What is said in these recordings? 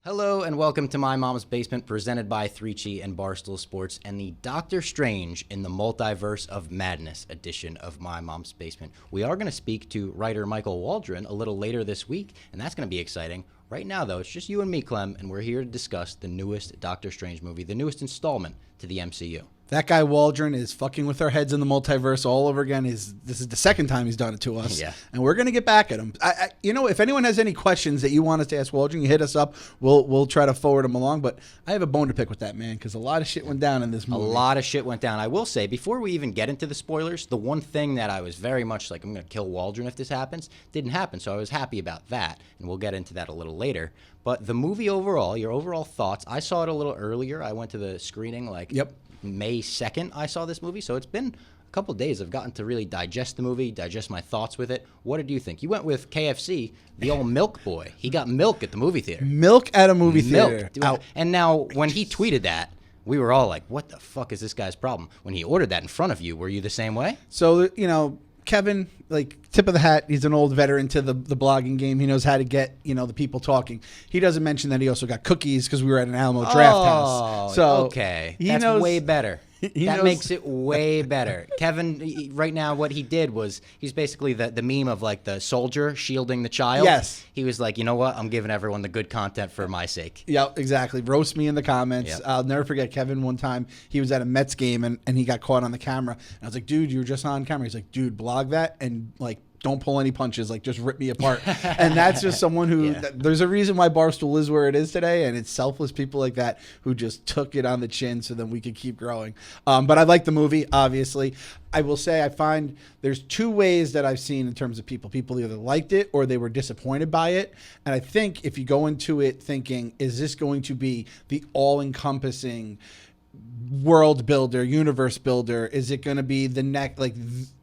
Hello and welcome to My Mom's Basement, presented by 3Chi and Barstool Sports and the Doctor Strange in the Multiverse of Madness edition of My Mom's Basement. We are going to speak to writer Michael Waldron a little later this week, and that's going to be exciting. Right now, though, it's just you and me, Clem, and we're here to discuss the newest Doctor Strange movie, the newest installment to the MCU. That guy Waldron is fucking with our heads in the multiverse all over again. This is the second time he's done it to us. Yeah. And we're going to get back at him. If anyone has any questions that you want us to ask Waldron, you hit us up. We'll try to forward them along. But I have a bone to pick with that man because a lot of shit went down in this movie. A lot of shit went down. I will say, before we even get into the spoilers, the one thing that I was very much like, I'm going to kill Waldron if this happens, didn't happen. So I was happy about that. And we'll get into that a little later. But the movie overall, your overall thoughts, I saw it a little earlier. I went to the screening May 2nd, I saw this movie, so it's been a couple days. I've gotten to really digest the movie, digest my thoughts with it. What did you think? You went with KFC, the old milk boy. He got milk at the movie theater. Milk at a movie theater. And now, when he tweeted that, we were all like, what the fuck is this guy's problem? When he ordered that in front of you, were you the same way? So, Kevin, tip of the hat, he's an old veteran to the blogging game. He knows how to get, the people talking. He doesn't mention that he also got cookies because we were at an Alamo Draft House. So okay. That's way better. That makes it way better. Kevin, right now, what he did was, he's basically the meme of the soldier shielding the child. Yes. He was like, you know what? I'm giving everyone the good content for my sake. Yeah, exactly. Roast me in the comments. Yep. I'll never forget Kevin one time. He was at a Mets game and he got caught on the camera. And I was like, dude, you were just on camera. He's like, dude, blog that and don't pull any punches, just rip me apart. And that's just someone who, there's a reason why Barstool is where it is today, and it's selfless people like that who just took it on the chin so then we could keep growing. But I like the movie, obviously. I will say I find there's two ways that I've seen in terms of people. People either liked it or they were disappointed by it. And I think if you go into it thinking, is this going to be the all-encompassing world builder, universe builder? Is it going to be the next,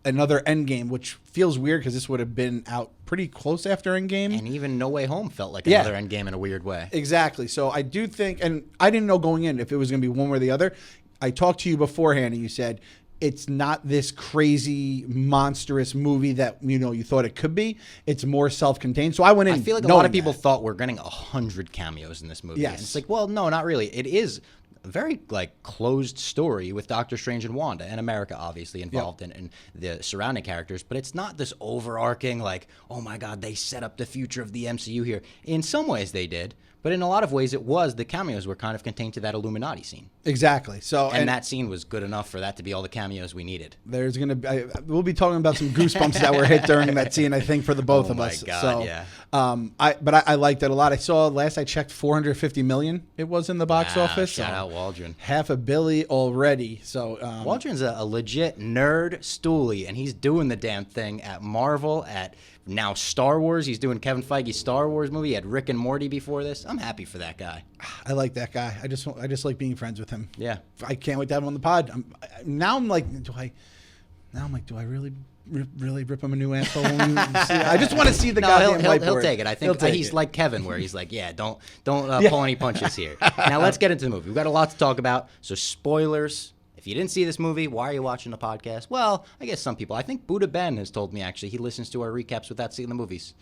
another Endgame, which feels weird because this would have been out pretty close after Endgame. And even No Way Home felt like another Endgame in a weird way. Exactly. So I do think, and I didn't know going in if it was going to be one or the other. I talked to you beforehand and you said, it's not this crazy, monstrous movie that, you thought it could be. It's more self-contained. So I went in. I feel like a lot of people thought we're getting 100 cameos in this movie. Yes. And it's like, well, no, not really. It is a very closed story with Doctor Strange and Wanda and America obviously involved in the surrounding characters, but it's not this overarching oh my God, they set up the future of the MCU here. In some ways they did, but in a lot of ways the cameos were kind of contained to that Illuminati scene. Exactly. So and that scene was good enough for that to be all the cameos we needed. There's going to be, we'll be talking about some goosebumps that were hit during that scene, I think, for the both of us. Oh my God, so, yeah. I liked it a lot. I saw last I checked 450 million it was in the box office. Shout out Waldron. Half $1 billion already. So Waldron's a legit nerd stoolie, and he's doing the damn thing at Marvel, at now Star Wars. He's doing Kevin Feige's Star Wars movie. He had Rick and Morty before this. I'm happy for that guy. I like that guy. I just like being friends with him. Yeah. I can't wait to have him on the pod. I'm like, do I really rip him a new asshole? I just want to see the goddamn whiteboard. He'll take it. I think he's like Kevin, where he's like, don't pull any punches here. Now let's get into the movie. We've got a lot to talk about. So spoilers. If you didn't see this movie, why are you watching the podcast? Well, I guess some people. I think Buddha Ben has told me, actually, he listens to our recaps without seeing the movies.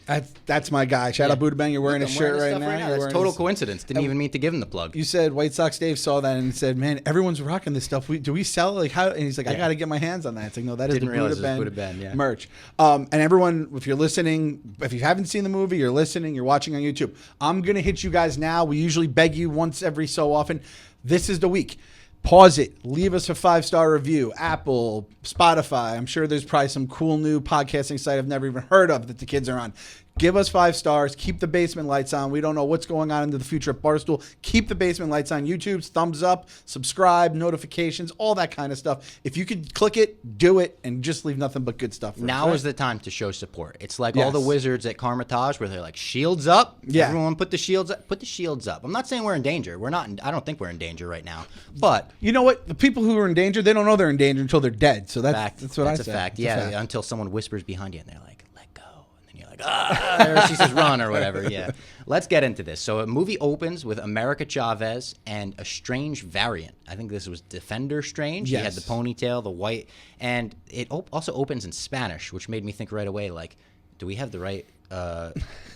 That's my guy. Shout out Buddha Ben. You're wearing a shirt right now. That's total coincidence. Didn't even mean to give him the plug. You said White Sox Dave saw that and said, man, everyone's rocking this stuff. Do we sell it? How? And he's like, I got to get my hands on that. It's like, no, that is the Buddha Ben merch. And everyone, if you're listening, if you haven't seen the movie, you're listening, you're watching on YouTube, I'm going to hit you guys now. We usually beg you once every so often. This is the week. Pause it. Leave us a 5-star review. Apple, Spotify. I'm sure there's probably some cool new podcasting site I've never even heard of that the kids are on. Give us 5 stars. Keep the basement lights on. We don't know what's going on into the future of Barstool. Keep the basement lights on. YouTube's thumbs up, subscribe, notifications, all that kind of stuff. If you could click it, do it, and just leave nothing but good stuff. Now is the time to show support. It's like all the wizards at Kamar-Taj where they're like, shields up. Yeah. Everyone put the shields up. Put the shields up. I'm not saying we're in danger. We're not. I don't think we're in danger right now. But you know what? The people who are in danger, they don't know they're in danger until they're dead. So that's what I say. That's a fact. Yeah, until someone whispers behind you and they're like, there she says run or whatever. Yeah. Let's get into this. So a movie opens with America Chavez and a strange variant. I think this was Defender Strange. Yes. He had the ponytail, the white, and it also opens in Spanish, which made me think right away, do we have the right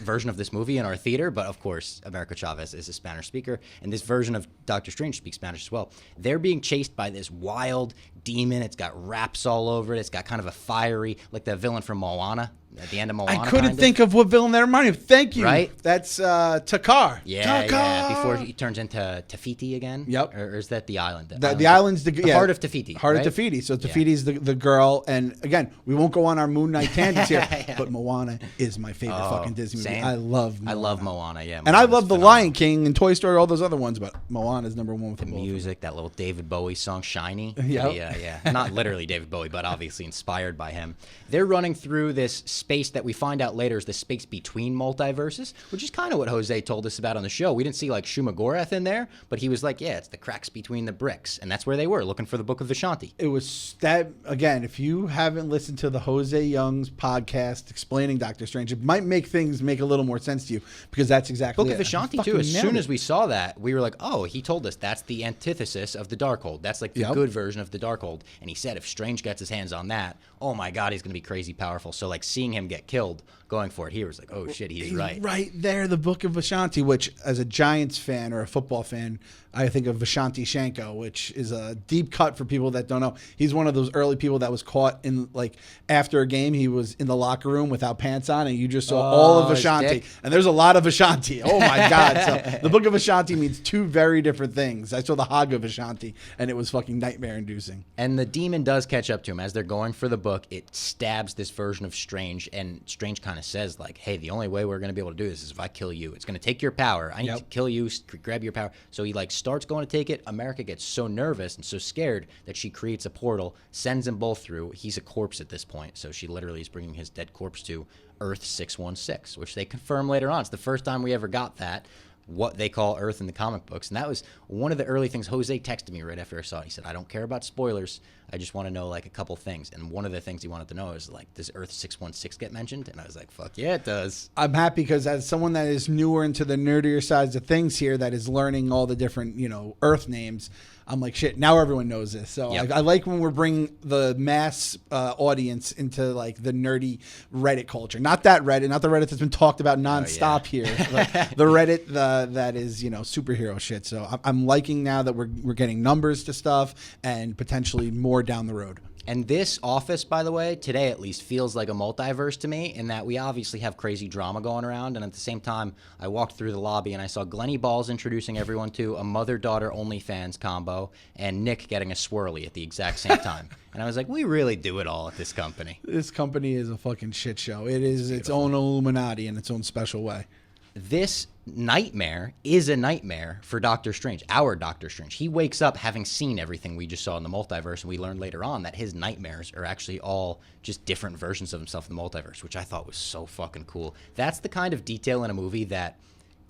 version of this movie in our theater, but of course, America Chavez is a Spanish speaker, and this version of Doctor Strange speaks Spanish as well. They're being chased by this wild demon. It's got wraps all over it. It's got kind of a fiery, like the villain from Moana. At the end of Moana, I couldn't think of what villain that reminded me of. Thank you. Right? That's Takar. Yeah, Takar. yeah. Before he turns into Tafiti again. Yep. Or is that the island? The island's the heart of Tafiti. Heart right? of Tafiti. So Tafiti's the girl. And again, we won't go on our Moon Knight tangents here, but Moana is my favorite fucking Disney movie. Same. I love Moana. I love Moana, yeah. And I love The Lion King and Toy Story, all those other ones, but Moana's number one with the music, that little David Bowie song, Shiny. Yeah. Not literally David Bowie, but obviously inspired by him. They're running through this space that we find out later is the space between multiverses, which is kind of what Jose told us about on the show. We didn't see like Shumagoreth in there, but he was like, yeah, it's the cracks between the bricks. And that's where they were, looking for the Book of Vishanti. It was that, again, if you haven't listened to the Jose Young's podcast explaining Doctor Strange, it might make things make a little more sense to you, because that's exactly Book of Vishanti, too. As soon as we saw that, we were like, oh, he told us that's the antithesis of the Darkhold. That's like the good version of the Darkhold. And he said if Strange gets his hands on that, oh my God, he's going to be crazy powerful. So like seeing him get killed, going for it here was like, oh shit, he's right. Right there, the Book of Vishanti, which as a Giants fan or a football fan, I think of Vishanti Shanko, which is a deep cut for people that don't know. He's one of those early people that was caught in, like, after a game, he was in the locker room without pants on, and you just saw all of Vishanti. And there's a lot of Vishanti. Oh, my God. So the Book of Vishanti means two very different things. I saw the Hog of Vishanti, and it was fucking nightmare-inducing. And the demon does catch up to him. As they're going for the book, it stabs this version of Strange, and Strange kind of says, like, hey, the only way we're going to be able to do this is if I kill you. It's going to take your power. I need to kill you, grab your power. So he, like, starts going to take it. America gets so nervous and so scared that she creates a portal, sends them both through. He's a corpse at this point, so she literally is bringing his dead corpse to Earth 616, which they confirm later on. It's the first time we ever got that, what they call Earth in the comic books. And that was one of the early things. Jose texted me right after I saw it. He said, I don't care about spoilers. I just want to know, like, a couple things. And one of the things he wanted to know is, like, does Earth 616 get mentioned? And I was like, fuck yeah, it does. I'm happy because as someone that is newer into the nerdier sides of things here, that is learning all the different, Earth names, I'm like, shit, now everyone knows this. So I like when we're bringing the mass audience into, like, the nerdy Reddit culture. Not that Reddit, not the Reddit that's been talked about nonstop here. Like, the Reddit that is, superhero shit. So I'm liking now that we're getting numbers to stuff and potentially more down the road. And this office, by the way, today at least, feels like a multiverse to me in that we obviously have crazy drama going around. And at the same time, I walked through the lobby and I saw Glennie Balls introducing everyone to a mother-daughter OnlyFans combo and Nick getting a swirly at the exact same time. And I was like, we really do it all at this company. This company is a fucking shit show. It is its own Illuminati in its own special way. This nightmare is a nightmare for Doctor Strange, our Doctor Strange. He wakes up having seen everything we just saw in the multiverse, and we learned later on that his nightmares are actually all just different versions of himself in the multiverse, which I thought was so fucking cool. That's the kind of detail in a movie that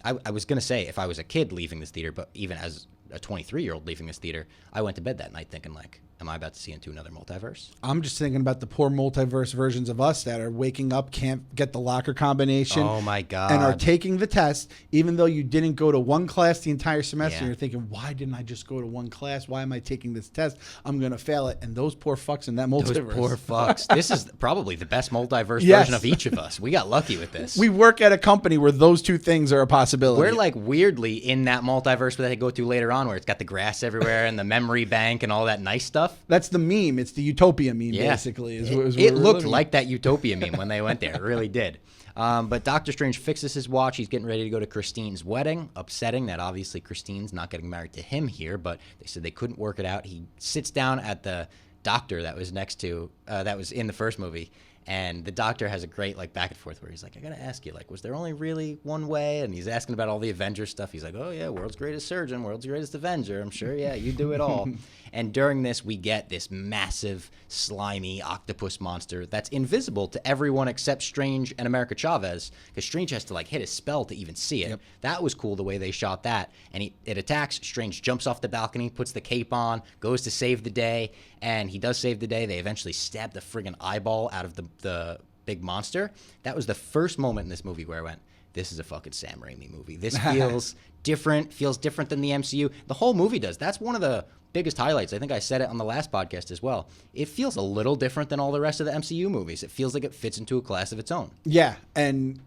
I was going to say if I was a kid leaving this theater, but even as a 23-year-old leaving this theater, I went to bed that night thinking, like, am I about to see into another multiverse? I'm just thinking about the poor multiverse versions of us that are waking up, can't get the locker combination. Oh, my God. And are taking the test, even though you didn't go to one class the entire semester. And you're thinking, why didn't I just go to one class? Why am I taking this test? I'm going to fail it. And those poor fucks in that multiverse. Those poor fucks. This is probably the best multiverse version of each of us. We got lucky with this. We work at a company where those two things are a possibility. We're like weirdly in that multiverse that they go through later on where it's got the grass everywhere and the memory bank and all that nice stuff. That's the meme. It's the Utopia meme, basically. It looked like that Utopia meme when they went there. It really did. But Doctor Strange fixes his watch. He's getting ready to go to Christine's wedding. Upsetting that obviously Christine's not getting married to him here, but they said they couldn't work it out. He sits down at the doctor that was next to, that was in the first movie. And the doctor has a great, like, back and forth where he's like, I got to ask you, like, was there only really one way? And he's asking about all the Avengers stuff. He's like, oh, yeah, world's greatest surgeon, world's greatest Avenger. I'm sure, yeah, you do it all. And during this, we get this massive, slimy octopus monster that's invisible to everyone except Strange and America Chavez, because Strange has to, like, hit a spell to even see it. Yep. That was cool the way they shot that. And it attacks. Strange jumps off the balcony, puts the cape on, goes to save the day, and he does save the day. They eventually stab the friggin' eyeball out of the big monster. That was the first moment in this movie where I went, this is a fucking Sam Raimi movie. This feels different than the MCU. The whole movie does. That's one of the biggest highlights. I think I said it on the last podcast as well. It feels a little different than all the rest of the MCU movies. It feels like it fits into a class of its own. Yeah, and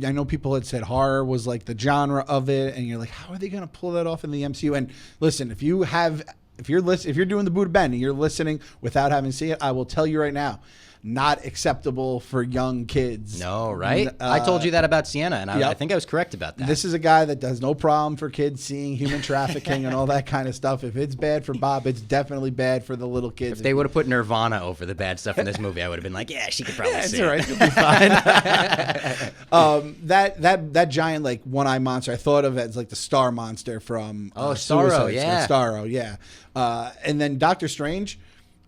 I know people had said horror was like the genre of it, and you're like, how are they going to pull that off in the MCU? And listen, if you're doing the Buddha Ben and you're listening without having seen it, I will tell you right now, not acceptable for young kids. No, right? I told you that about Sienna, and I think I was correct about that. This is a guy that does no problem for kids seeing human trafficking and all that kind of stuff. If it's bad for Bob, it's definitely bad for the little kids. If they would have put Nirvana over the bad stuff in this movie, I would have been like, yeah, she could probably see it. All right, it'll be fine. That giant like one-eye monster, I thought of as like the Star Monster from Starro, yeah. Starro, yeah. And then Doctor Strange.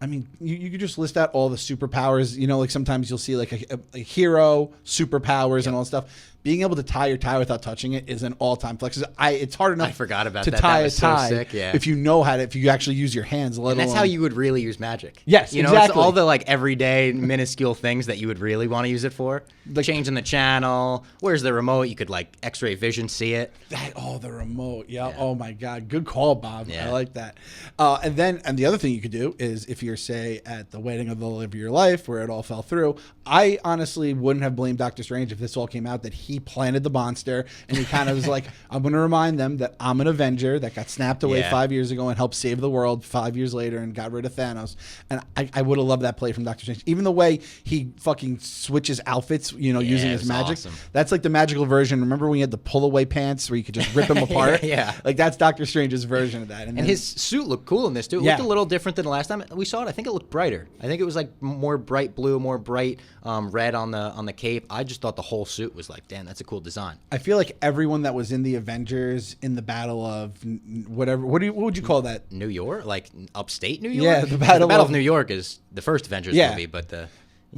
I mean, you could just list out all the superpowers. You know, like sometimes you'll see like a hero, superpowers, and all that stuff. Being able to tie your tie without touching it is an all-time flex. It's hard enough. I forgot about to that. tie that was a tie so sick, yeah. if you know how to. If you actually use your hands, let alone. And that's how you would really use magic. Yes, you know, exactly. It's all the like everyday minuscule things that you would really want to use it for. Like changing the channel. Where's the remote? You could like X-ray vision see it. The remote. Yeah. Oh my God. Good call, Bob. Yeah. I like that. And the other thing you could do is if you're say at the wedding of the love of your life where it all fell through. I honestly wouldn't have blamed Doctor Strange if this all came out that he planted the monster and he kind of was like, I'm going to remind them that I'm an Avenger that got snapped away 5 years ago and helped save the world 5 years later and got rid of Thanos. And I would have loved that play from Doctor Strange. Even the way he fucking switches outfits, you know, using his magic. Awesome. That's like the magical version. Remember when he had the pull away pants where you could just rip them apart? Yeah. Like that's Doctor Strange's version of that. And his suit looked cool in this too. It looked a little different than the last time we saw it. I think it looked brighter. I think it was like more bright blue, more bright red on the cape. I just thought the whole suit was like, damn, that's a cool design. I feel like everyone that was in the Avengers in the Battle of whatever, what would you call that? New York, like upstate New York. Yeah, the Battle of New York is the first Avengers movie, but the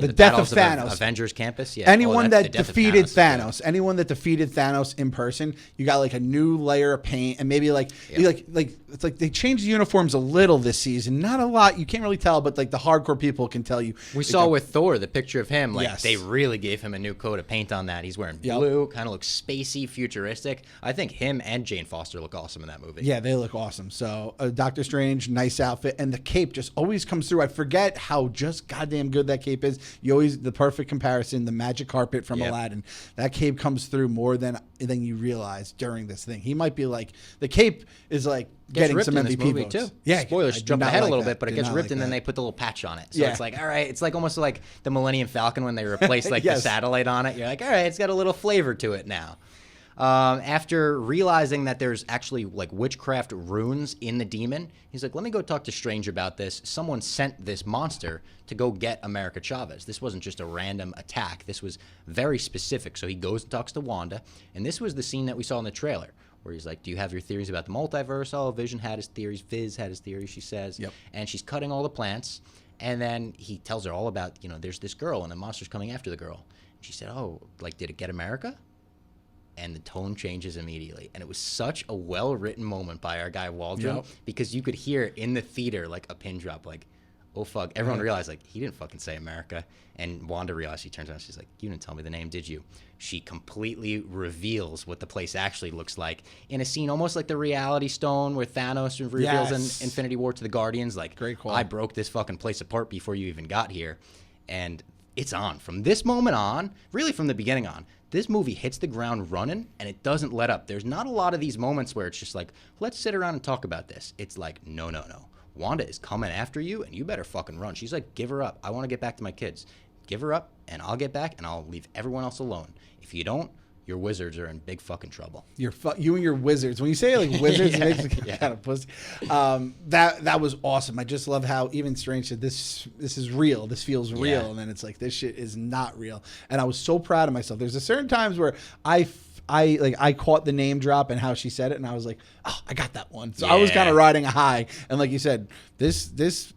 death of Thanos, Avengers campus. Yeah, anyone that defeated Thanos, anyone that defeated Thanos in person, you got like a new layer of paint, and maybe like it's like they changed the uniforms a little this season, not a lot. You can't really tell, but like the hardcore people can tell you. We saw with Thor the picture of him, like they really gave him a new coat of paint on that. He's wearing blue, kind of looks spacey, futuristic. I think him and Jane Foster look awesome in that movie. Yeah, they look awesome. So Doctor Strange, nice outfit, and the cape just always comes through. I forget how just goddamn good that cape is. You always the perfect comparison, the magic carpet from Aladdin. That cape comes through more than you realize during this thing. He might be like the cape is like getting some MVP votes too. Yeah, spoilers jump ahead a little bit, but it gets ripped and then they put the little patch on it. So it's like, all right, it's like almost like the Millennium Falcon when they replaced like the satellite on it. You're like, all right, it's got a little flavor to it now. After realizing that there's actually like witchcraft runes in the demon, he's like, let me go talk to Strange about this. Someone sent this monster to go get America Chavez. This wasn't just a random attack. This was very specific. So he goes and talks to Wanda. And this was the scene that we saw in the trailer where he's like, do you have your theories about the multiverse? Oh, Vision had his theories. Viz had his theories, she says. Yep. And she's cutting all the plants. And then he tells her all about, there's this girl and the monster's coming after the girl. And she said, oh, like, did it get America? And the tone changes immediately. And it was such a well-written moment by our guy Waldron because you could hear in the theater like a pin drop, like, oh, fuck. Everyone realized, like, he didn't fucking say America. And Wanda realized, she turns around, she's like, you didn't tell me the name, did you? She completely reveals what the place actually looks like in a scene almost like the Reality Stone where Thanos reveals in Infinity War to the Guardians, like, great call. I broke this fucking place apart before you even got here. And it's on. From this moment on, really from the beginning on, this movie hits the ground running, and it doesn't let up. There's not a lot of these moments where it's just like, let's sit around and talk about this. It's like, no. Wanda is coming after you, and you better fucking run. She's like, give her up. I want to get back to my kids. Give her up, and I'll get back, and I'll leave everyone else alone. If you don't, your wizards are in big fucking trouble. You and your wizards. When you say like wizards, it makes me kind of pussy. That was awesome. I just love how even Strange said this is real. This feels real, and then it's like this shit is not real. And I was so proud of myself. There's a certain times where I caught the name drop and how she said it, and I was like, oh, I got that one. So I was kind of riding a high. And like you said, this.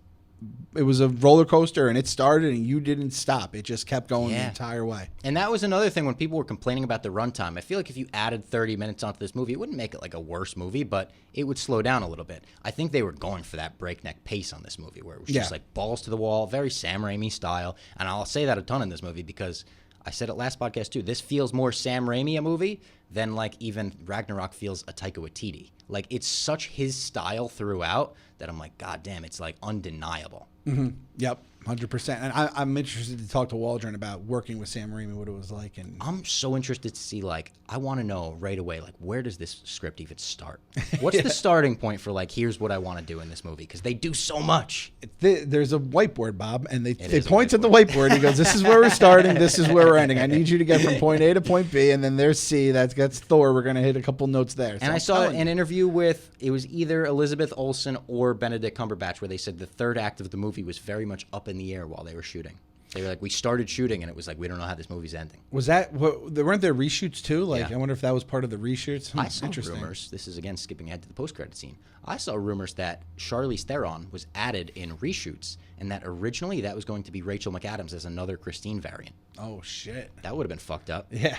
It was a roller coaster, and it started, and you didn't stop. It just kept going the entire way. And that was another thing when people were complaining about the runtime. I feel like if you added 30 minutes onto this movie, it wouldn't make it like a worse movie, but it would slow down a little bit. I think they were going for that breakneck pace on this movie, where it was just like balls to the wall, very Sam Raimi style. And I'll say that a ton in this movie because I said it last podcast too. This feels more Sam Raimi a movie than like even Ragnarok feels a Taika Waititi. Like it's such his style throughout that I'm like, God damn, it's like undeniable. Mm-hmm. Yep. 100%. And I'm interested to talk to Waldron about working with Sam Raimi, what it was like. And I'm so interested to see, like, I want to know right away, like, where does this script even start? What's the starting point for, like, here's what I want to do in this movie? Because they do so much. There's a whiteboard, Bob, and they point at the whiteboard. He goes, this is where we're starting. This is where we're ending. I need you to get from point A to point B. And then there's C. That's Thor. We're going to hit a couple notes there. So and I saw an interview with, it was either Elizabeth Olsen or Benedict Cumberbatch, where they said the third act of the movie was very much up in the air while they were shooting. They were like, we started shooting, and it was like, we don't know how this movie's ending. Was that, weren't there reshoots too? Like, yeah. I wonder if that was part of the reshoots. I saw rumors, this is again skipping ahead to the post-credit scene. I saw rumors that Charlize Theron was added in reshoots, and that originally that was going to be Rachel McAdams as another Christine variant. Oh, shit. That would have been fucked up. Yeah.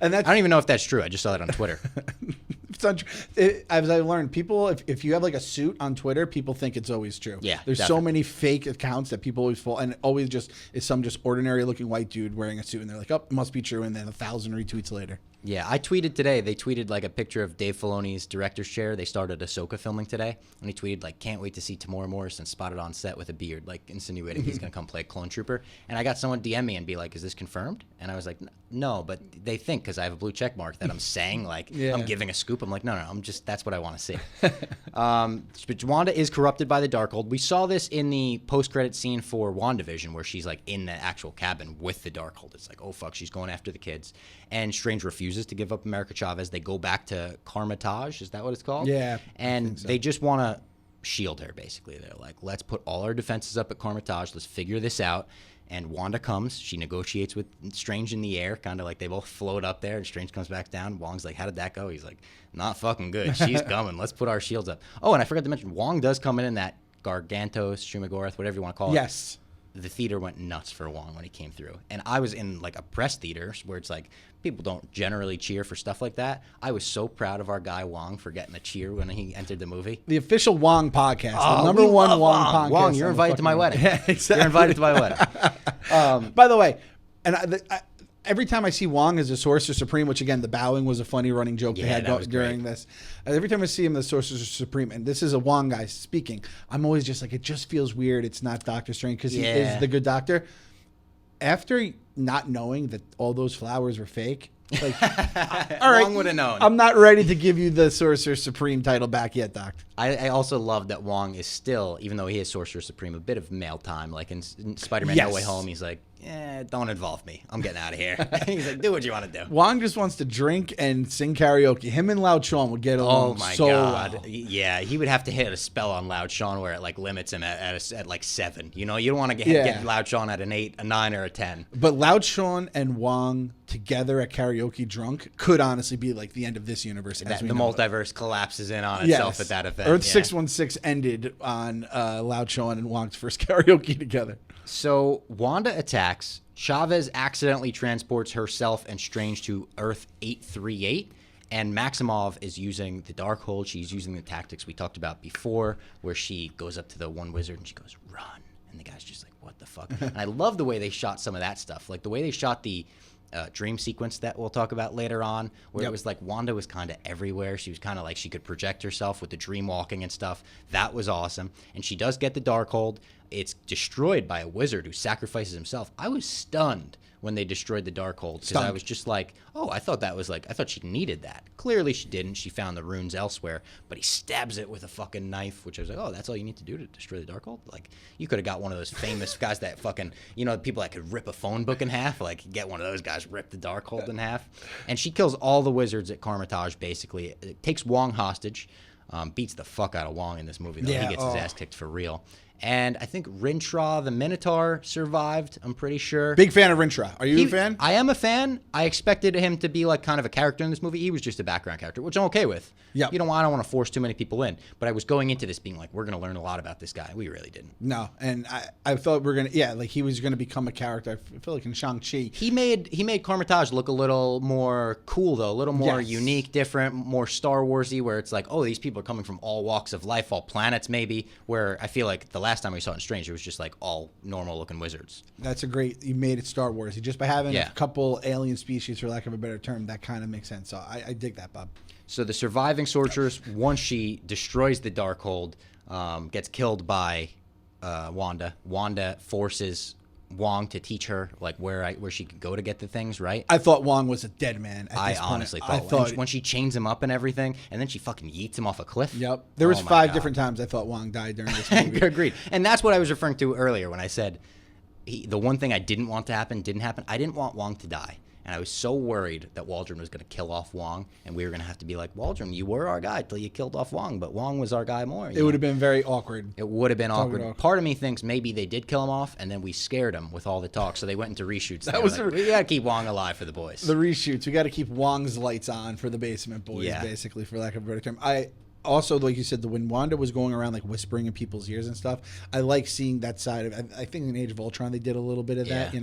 And that's, I don't even know if that's true. I just saw that on Twitter. As I learned, people, if you have like a suit on Twitter, people think it's always true. Yeah, there's definitely. so many fake accounts that people always fall, and it always just is some just ordinary looking white dude wearing a suit, and they're like, oh, it must be true, and then 1,000 retweets later. Yeah, I tweeted today. They tweeted like a picture of Dave Filoni's director's chair. They started Ahsoka filming today, and he tweeted like, "Can't wait to see Tamora Morrison spotted on set with a beard," like insinuating he's gonna come play a clone trooper. And I got someone DM me and be like, "Is this confirmed?" And I was like, "No," but they think because I have a blue check mark that I'm saying like I'm giving a scoop. I'm like, no, I'm just that's what I want to see. But Wanda is corrupted by the Darkhold. We saw this in the post-credit scene for WandaVision, where she's like in the actual cabin with the Darkhold. It's like, oh fuck, she's going after the kids. And Strange refuses to give up America Chavez. They go back to Kamar-Taj. Is that what it's called? Yeah. And they just want to shield her, basically. They're like, let's put all our defenses up at Kamar-Taj. Let's figure this out. And Wanda comes. She negotiates with Strange in the air, kind of like they both float up there. And Strange comes back down. Wong's like, how did that go? He's like, not fucking good. She's coming. Let's put our shields up. Oh, and I forgot to mention, Wong does come in that Gargantos, Shumagorath, whatever you want to call it. Yes. The theater went nuts for Wong when he came through. And I was in like a press theater where it's like people don't generally cheer for stuff like that. I was so proud of our guy Wong for getting a cheer when he entered the movie. The official Wong podcast. The number one Wong podcast. Wong, you're invited to my wedding. Yeah, exactly. You're invited to my wedding. By the way, and every time I see Wong as a Sorcerer Supreme, which again, the bowing was a funny running joke they had during this. Every time I see him as Sorcerer Supreme, and this is a Wong guy speaking, I'm always just like, it just feels weird. It's not Doctor Strange because he is the good doctor. After not knowing that all those flowers were fake, like, all right, Wong would have known. I'm not ready to give you the Sorcerer Supreme title back yet, Doc. I also love that Wong is still, even though he is Sorcerer Supreme, a bit of mail time. Like in Spider-Man No Way Home, he's like, don't involve me. I'm getting out of here. He's like, do what you want to do. Wong just wants to drink and sing karaoke. Him and Loud Sean would get along so well. Yeah, he would have to hit a spell on Loud Sean where it like limits him at like 7. You know, you don't want to get Loud Sean at an 8, a 9, or a 10. But Loud Sean and Wong together at karaoke drunk could honestly be like the end of this universe. The multiverse collapses in on itself at that event. Earth 616 ended on Loud Sean and Wong's first karaoke together. So Wanda attacks. Chavez accidentally transports herself and Strange to Earth 838. And Maximoff is using the Darkhold. She's using the tactics we talked about before, where she goes up to the one wizard and she goes, run. And the guy's just like, what the fuck? And I love the way they shot some of that stuff. Like the way they shot the dream sequence that we'll talk about later on, where it was like Wanda was kind of everywhere. She was kind of like she could project herself with the dream walking and stuff. That was awesome. And she does get the Darkhold. It's destroyed by a wizard who sacrifices himself. I was stunned when they destroyed the Darkhold because I was just like, oh, I thought she needed that. Clearly she didn't. She found the runes elsewhere, but he stabs it with a fucking knife, which I was like, oh, that's all you need to do to destroy the Darkhold? Like, you could have got one of those famous guys that fucking, you know, the people that could rip a phone book in half, like, get one of those guys, rip the Darkhold in half. And she kills all the wizards at Kamar-Taj, basically. It takes Wong hostage, beats the fuck out of Wong in this movie, though. He gets his ass kicked for real. And I think Rintrah the Minotaur survived, I'm pretty sure. Big fan of Rintrah. Are you a fan? I am a fan. I expected him to be like kind of a character in this movie. He was just a background character, which I'm okay with. Yeah. I don't want to force too many people in. But I was going into this being like, we're going to learn a lot about this guy. We really didn't. No. And I thought we're going to, like he was going to become a character. I feel like in Shang-Chi. He made Kamar-Taj look a little more cool, though. A little more unique, different, more Star Wars-y, where it's like, oh, these people are coming from all walks of life, all planets maybe, where I feel like the last time we saw it in Strange, it was just like all normal looking wizards. That's a great. You made it Star Wars. Just by having Yeah. a couple alien species, for lack of a better term, that kind of makes sense. So I dig that, Bob. So the surviving sorceress, once she destroys the Darkhold, gets killed by Wanda. Wanda forces Wong to teach her like where she could go to get the things, right? I thought Wong was a dead man. At I this point. honestly I thought when she chains him up and everything, and then she fucking yeets him off a cliff. Yep. There was Oh my 5 God. different times I thought Wong died during this movie. Agreed. And that's what I was referring to earlier when I said the one thing I didn't want to happen didn't happen. I didn't want Wong to die. And I was so worried that Waldron was going to kill off Wong, and we were going to have to be like, Waldron, you were our guy till you killed off Wong, but Wong was our guy more. It would have been very awkward. It would have been awkward. awkward. Part of me thinks maybe they did kill him off, and then we scared him with all the talk, so they went into reshoots. That was we got to keep Wong alive for the boys. The reshoots. We got to keep Wong's lights on for the Basement Boys, Yeah. basically, for lack of a better term. I also, like you said, when Wanda was going around like whispering in people's ears and stuff, I like seeing that side of. I think in Age of Ultron they did a little bit of that,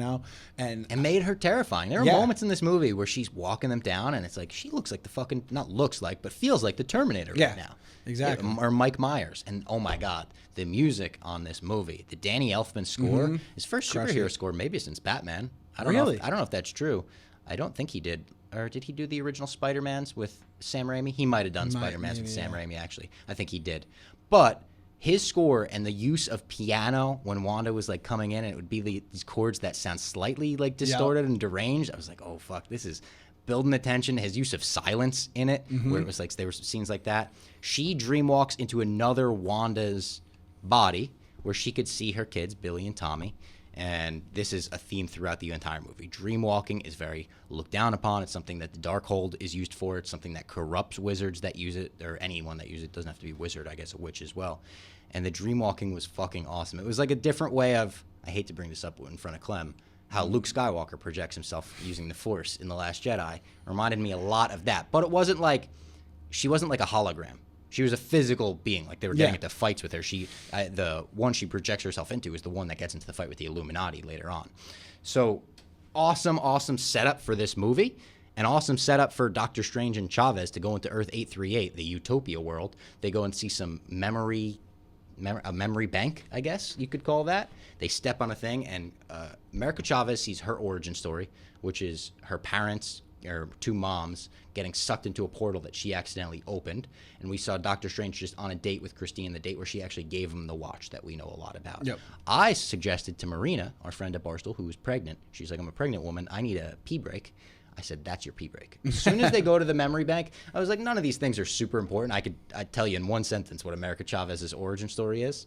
and made her terrifying. There are moments in this movie where she's walking them down, and it's like she looks like the fucking not looks like, but feels like the Terminator right now. Exactly. Yeah, or Mike Myers. And oh my God, the music on this movie, the Danny Elfman score, his first superhero score maybe since Batman. I don't know. I don't know if that's true. I don't think he did. Or did he do the original Spider-Mans with Sam Raimi? He might have done Spider-Mans with Sam Raimi, actually. I think he did. But his score and the use of piano when Wanda was like coming in, and it would be these chords that sound slightly like distorted and deranged. I was like, oh fuck, this is building the tension. His use of silence in it, where it was like there were scenes like that. She dreamwalks into another Wanda's body where she could see her kids, Billy and Tommy. And this is a theme throughout the entire movie. Dreamwalking is very looked down upon. It's something that the Darkhold is used for. It's something that corrupts wizards that use it, or anyone that uses it. It doesn't have to be a wizard, I guess a witch as well. And the dreamwalking was fucking awesome. It was like a different way of, I hate to bring this up in front of Clem, how Luke Skywalker projects himself using the Force in The Last Jedi. Reminded me a lot of that. But it wasn't like, she wasn't like a hologram. She was a physical being. Like they were getting into fights with her. The one she projects herself into is the one that gets into the fight with the Illuminati later on. So awesome setup for this movie. An awesome setup for Doctor Strange and Chavez to go into Earth 838, the Utopia world. They go and see some memory bank, I guess you could call that. They step on a thing, and America Chavez sees her origin story, which is her parents, or 2 moms, getting sucked into a portal that she accidentally opened. And we saw Doctor Strange just on a date with Christine, the date where she actually gave him the watch that we know a lot about. Yep. I suggested to Marina, our friend at Barstool, who was pregnant, she's like, I'm a pregnant woman, I need a pee break. I said, that's your pee break. As soon as they go to the memory bank, I was like, none of these things are super important. I'd tell you in one sentence what America Chavez's origin story is.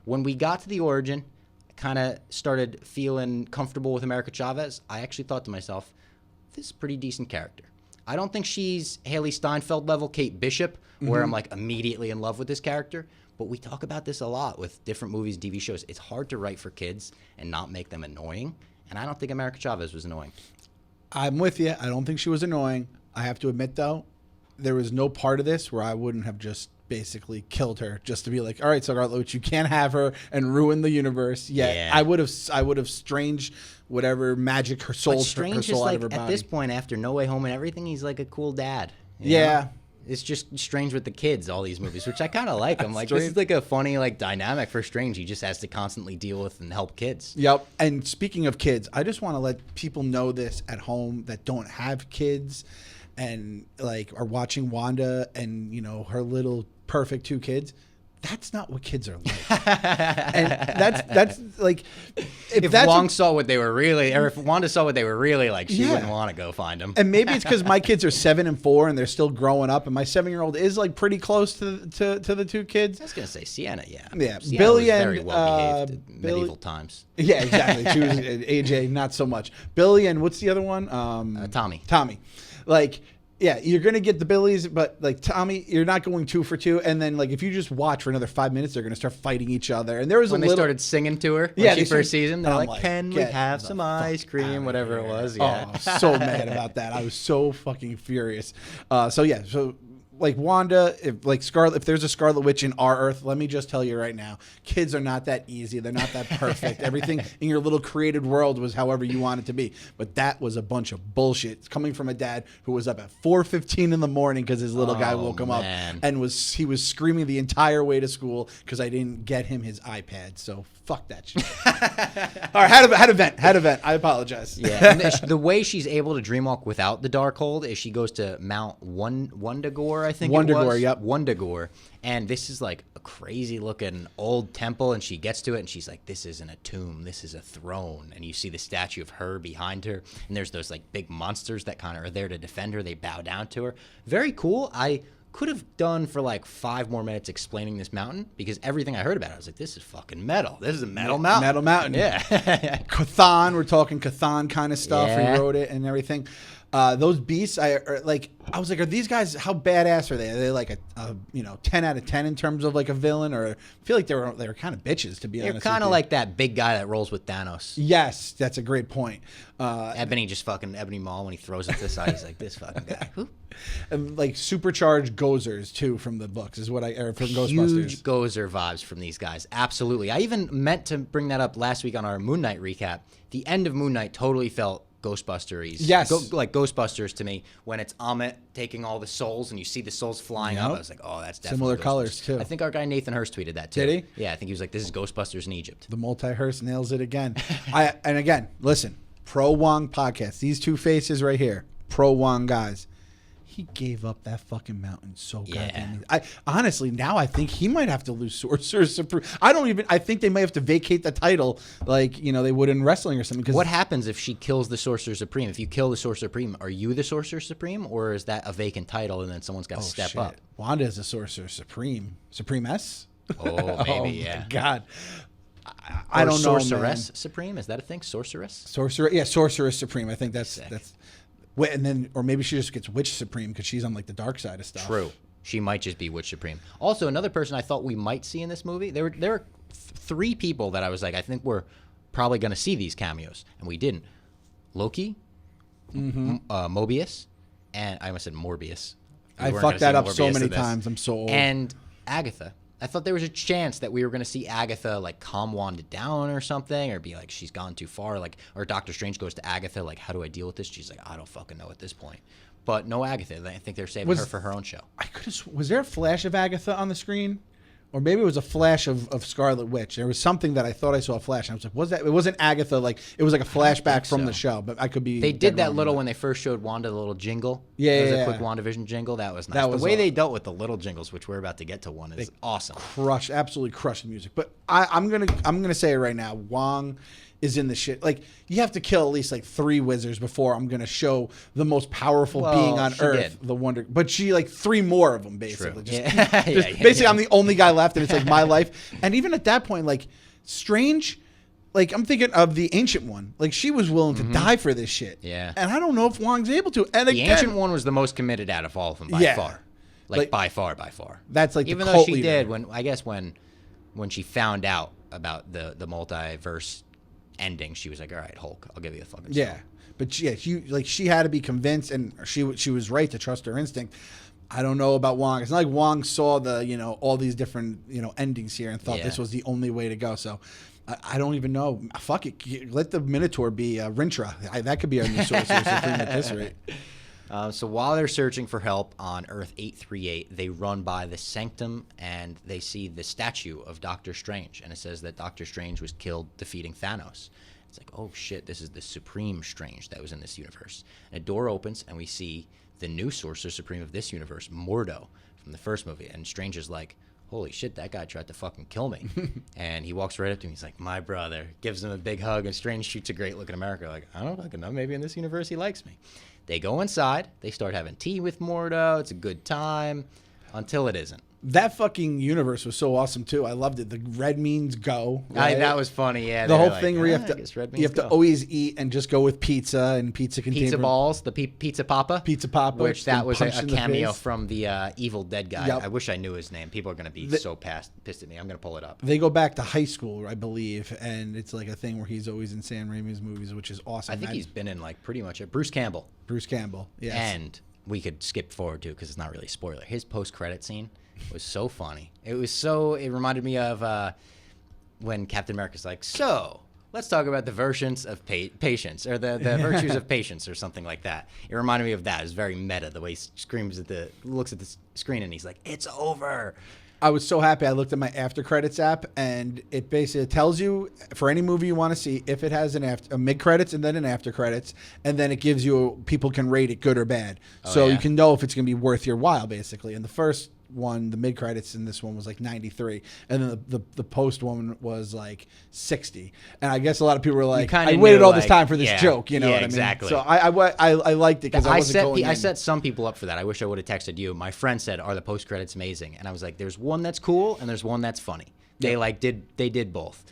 When we got to the origin, I kind of started feeling comfortable with America Chavez. I actually thought to myself, this is a pretty decent character. I don't think she's Haley Steinfeld level Kate Bishop, where I'm like immediately in love with this character. But we talk about this a lot with different movies, TV shows. It's hard to write for kids and not make them annoying. And I don't think America Chavez was annoying. I'm with you. I don't think she was annoying. I have to admit, though, there was no part of this where I wouldn't have just basically killed her just to be like, all right, Scarlet Witch, you can't have her and ruin the universe. Yeah. I would have Strange whatever magic her soul, Strange her soul is like, out of her body. at this point, after No Way Home and everything, he's like a cool dad. Yeah. Know? It's just Strange with the kids, all these movies, which I kind of like. I'm like, this is like a funny dynamic for Strange. He just has to constantly deal with and help kids. Yep. And speaking of kids, I just want to let people know this at home that don't have kids and like are watching Wanda and, her little perfect 2 kids. That's not what kids are like. And that's like, if Wong saw what they were really, or if Wanda saw what they were really like, she wouldn't want to go find them. And maybe it's because my kids are 7 and 4 and they're still growing up, and my 7-year-old is like pretty close to the 2 kids. I was gonna say Sienna, yeah. Sienna Billy was and very well behaved in medieval times. Yeah, exactly. She was AJ, not so much. Billy and what's the other one? Tommy. Like. Yeah, you're going to get the Billies, but like Tommy, you're not going 2 for 2. And then like if you just watch for another 5 minutes, they're going to start fighting each other. And there was when they started singing to her when she first sees him, they're like, "Can we have some ice cream?" Whatever it was. Yeah. Oh, so mad about that. I was so fucking furious. So like Wanda, if there's a Scarlet Witch in our Earth, let me just tell you right now, kids are not that easy. They're not that perfect. Everything in your little created world was however you want it to be. But that was a bunch of bullshit. It's coming from a dad who was up at 4:15 in the morning because his little guy woke him up and he was screaming the entire way to school because I didn't get him his iPad. So fuck that shit. All right, had a vent. I apologize. Yeah, and the way she's able to dreamwalk without the Darkhold is she goes to Mount Wundagore, I think Wundagore, it was. yep. Wundagore. And this is like a crazy looking old temple, and she gets to it and she's like, this isn't a tomb, this is a throne. And you see the statue of her behind her, and there's those like big monsters that kind of are there to defend her. They bow down to her. Very cool. I could have done for like 5 more minutes explaining this mountain, because everything I heard about it, I was like, this is fucking metal. This is a metal mountain. Metal mountain. Yeah. Cthon, we're talking Cthon kind of stuff. Yeah. He wrote it and everything. Those beasts, I was like, are these guys, how badass are they? Are they like a 10 out of 10 in terms of like a villain? Or I feel like they were kind of bitches, to be honest. They're kind of like that big guy that rolls with Thanos. Yes, that's a great point. Ebony Maw, when he throws it to the side, he's like, this fucking guy. And like supercharged Gozers too from the books is what from Ghostbusters. Huge Gozer vibes from these guys. Absolutely. I even meant to bring that up last week on our Moon Knight recap. The end of Moon Knight totally felt Ghostbusters. Yes. Like Ghostbusters to me, when it's Amit taking all the souls and you see the souls flying up. I was like, oh, that's definitely similar Ghostbusters. colors too. I think our guy Nathan Hurst tweeted that too. Did he? Yeah, I think he was like, this is Ghostbusters in Egypt. The Multiverse nails it again. And again, listen, pro Wong podcast. These two faces right here, pro Wong guys. He gave up that fucking mountain so goddamn. I honestly, now I think he might have to lose Sorcerer Supreme. I think they might have to vacate the title like they would in wrestling or something. Cause what happens if she kills the Sorcerer Supreme? If you kill the Sorcerer Supreme, are you the Sorcerer Supreme, or is that a vacant title and then someone's got to step up? Wanda is a Sorcerer Supreme. Supreme-S? Oh, maybe, my God. I don't know, Sorceress Supreme? Is that a thing? Sorceress? Sorceress Supreme. I think that's and then, or maybe she just gets Witch Supreme because she's on like the dark side of stuff. True. She might just be Witch Supreme. Also, another person I thought we might see in this movie, there were 3 people that I was like, I think we're probably going to see these cameos, and we didn't. Loki, Mobius, and I almost said Morbius. I fucked that up so many times. I'm so old. And Agatha. I thought there was a chance that we were going to see Agatha like calm Wanda down or something, or be like, she's gone too far, like, or Doctor Strange goes to Agatha, like, how do I deal with this? She's like, I don't fucking know at this point. But no Agatha. I think they're saving her for her own show. Was there a flash of Agatha on the screen? Or maybe it was a flash of Scarlet Witch. There was something that I thought I saw a flash. And I was like, was that? It wasn't Agatha. Like, it was like a flashback from the show. But I could be. They did that little when they first showed Wanda the little jingle. Yeah, it was a quick WandaVision jingle. That was nice. The way they dealt with the little jingles, which we're about to get to one, is awesome. Absolutely crushed the music. But I'm gonna say it right now. Wong is in the shit. Like, you have to kill at least like 3 wizards before I'm gonna show the most powerful being on Earth, the Wonder. But she like 3 more of them basically. Basically, I'm the only guy left, and it's like my life. And even at that point, like Strange, like I'm thinking of the Ancient One. Like she was willing to die for this shit. Yeah. And I don't know if Wong's able to. And the Ancient One was the most committed out of all of them by far. Like by far. That's like even the though cult she leader. did when she found out about the multiverse ending, she was like, all right, Hulk, I'll give you the fucking stone. But she had to be convinced, and she was right to trust her instinct. I don't know about Wong. It's not like Wong saw the all these different endings here and thought this was the only way to go. So I don't even know. Fuck it, let the Minotaur be Rintra. That could be our new Sorcerer Supreme at this rate. So while they're searching for help on Earth 838, they run by the Sanctum and they see the statue of Doctor Strange. And it says that Doctor Strange was killed defeating Thanos. It's like, oh shit, this is the Supreme Strange that was in this universe. And a door opens and we see the new Sorcerer Supreme of this universe, Mordo, from the first movie. And Strange is like, holy shit, that guy tried to fucking kill me. And he walks right up to him. He's like, my brother. Gives him a big hug. And Strange shoots a great look at America. Like, I don't fucking know. Maybe in this universe he likes me. They go inside. They start having tea with Mordo. It's a good time until it isn't. That fucking universe was so awesome too. I loved it. The red means go. Right? That was funny. Yeah, the whole thing where you have to always eat and just go with pizza and pizza container. Pizza balls, the Pizza Papa. Pizza Papa, which that was a cameo from the Evil Dead guy. Yep. I wish I knew his name. People are going to be so pissed at me. I'm going to pull it up. They go back to high school, I believe, and it's like a thing where he's always in Sam Raimi's movies, which is awesome. I think he's been in like pretty much it. Bruce Campbell. Yes. And we could skip forward to because it's not really a spoiler. His post-credit scene was so funny. It reminded me of when Captain America's like, so let's talk about the versions of patience, or the virtues of patience, or something like that. It reminded me of that. It was very meta, the way he looks at the screen and he's like, it's over. I was so happy. I looked at my after credits app, and it basically tells you for any movie you want to see if it has a mid credits and then an after credits, and then it gives you, people can rate it good or bad. So you can know if it's going to be worth your while, basically. And the first one, the mid credits in this one was like 93, and then the post one was like 60. And I guess a lot of people were like, I waited all this time for this joke, you know what I mean? Exactly. So I liked it because I set some people up for that. I wish I would have texted you. My friend said, "Are the post credits amazing?" And I was like, "There's one that's cool and there's one that's funny." They did both.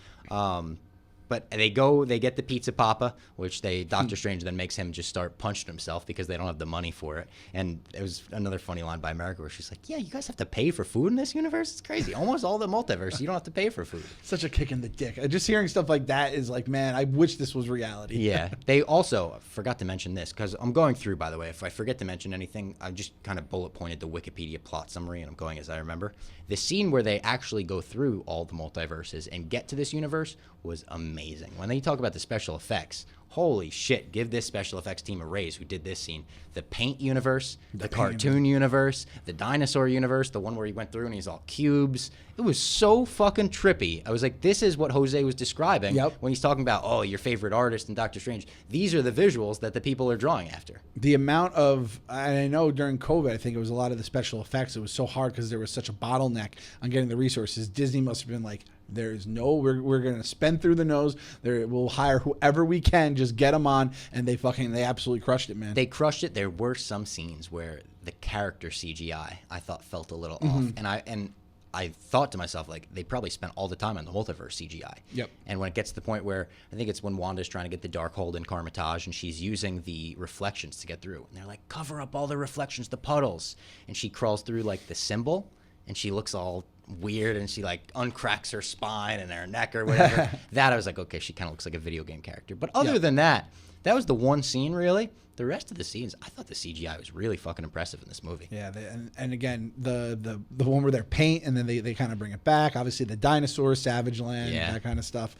But they get the pizza papa, which Doctor Strange then makes him just start punching himself because they don't have the money for it. And it was another funny line by America where she's like, yeah, you guys have to pay for food in this universe? It's crazy. Almost all the multiverse, you don't have to pay for food. Such a kick in the dick. Just hearing stuff like that is like, man, I wish this was reality. Yeah. They also, forgot to mention this, because I'm going through, by the way, if I forget to mention anything, I just kind of bullet pointed the Wikipedia plot summary, and I'm going as I remember. The scene where they actually go through all the multiverses and get to this universe was amazing. When they talk about the special effects, holy shit, give this special effects team a raise who did this scene. The paint universe, the cartoon universe, the dinosaur universe, the one where he went through and he's all cubes. It was so fucking trippy. I was like, this is what Jose was describing when he's talking about, oh, your favorite artist in Doctor Strange. These are the visuals that the people are drawing after. The amount of, I know during COVID, I think it was a lot of the special effects. It was so hard because there was such a bottleneck on getting the resources. Disney must have been like, we're going to spend through the nose. We'll hire whoever we can, just get them on. And they absolutely crushed it, man. They crushed it. There were some scenes where the character CGI, I thought, felt a little off. And I thought to myself, like, they probably spent all the time on the multiverse CGI. Yep. And when it gets to the point where, I think it's when Wanda's trying to get the Darkhold in Kamar-Taj, and she's using the reflections to get through. And they're like, cover up all the reflections, the puddles. And she crawls through, like, the symbol, and she looks all weird, and she like uncracks her spine and her neck or whatever. That I was like, okay, she kind of looks like a video game character. But other than that was the one scene really. The rest of the scenes, I thought the CGI was really fucking impressive in this movie. Yeah, and again, the one where they're paint and then they kind of bring it back. Obviously, the dinosaurs, Savage Land, that kind of stuff.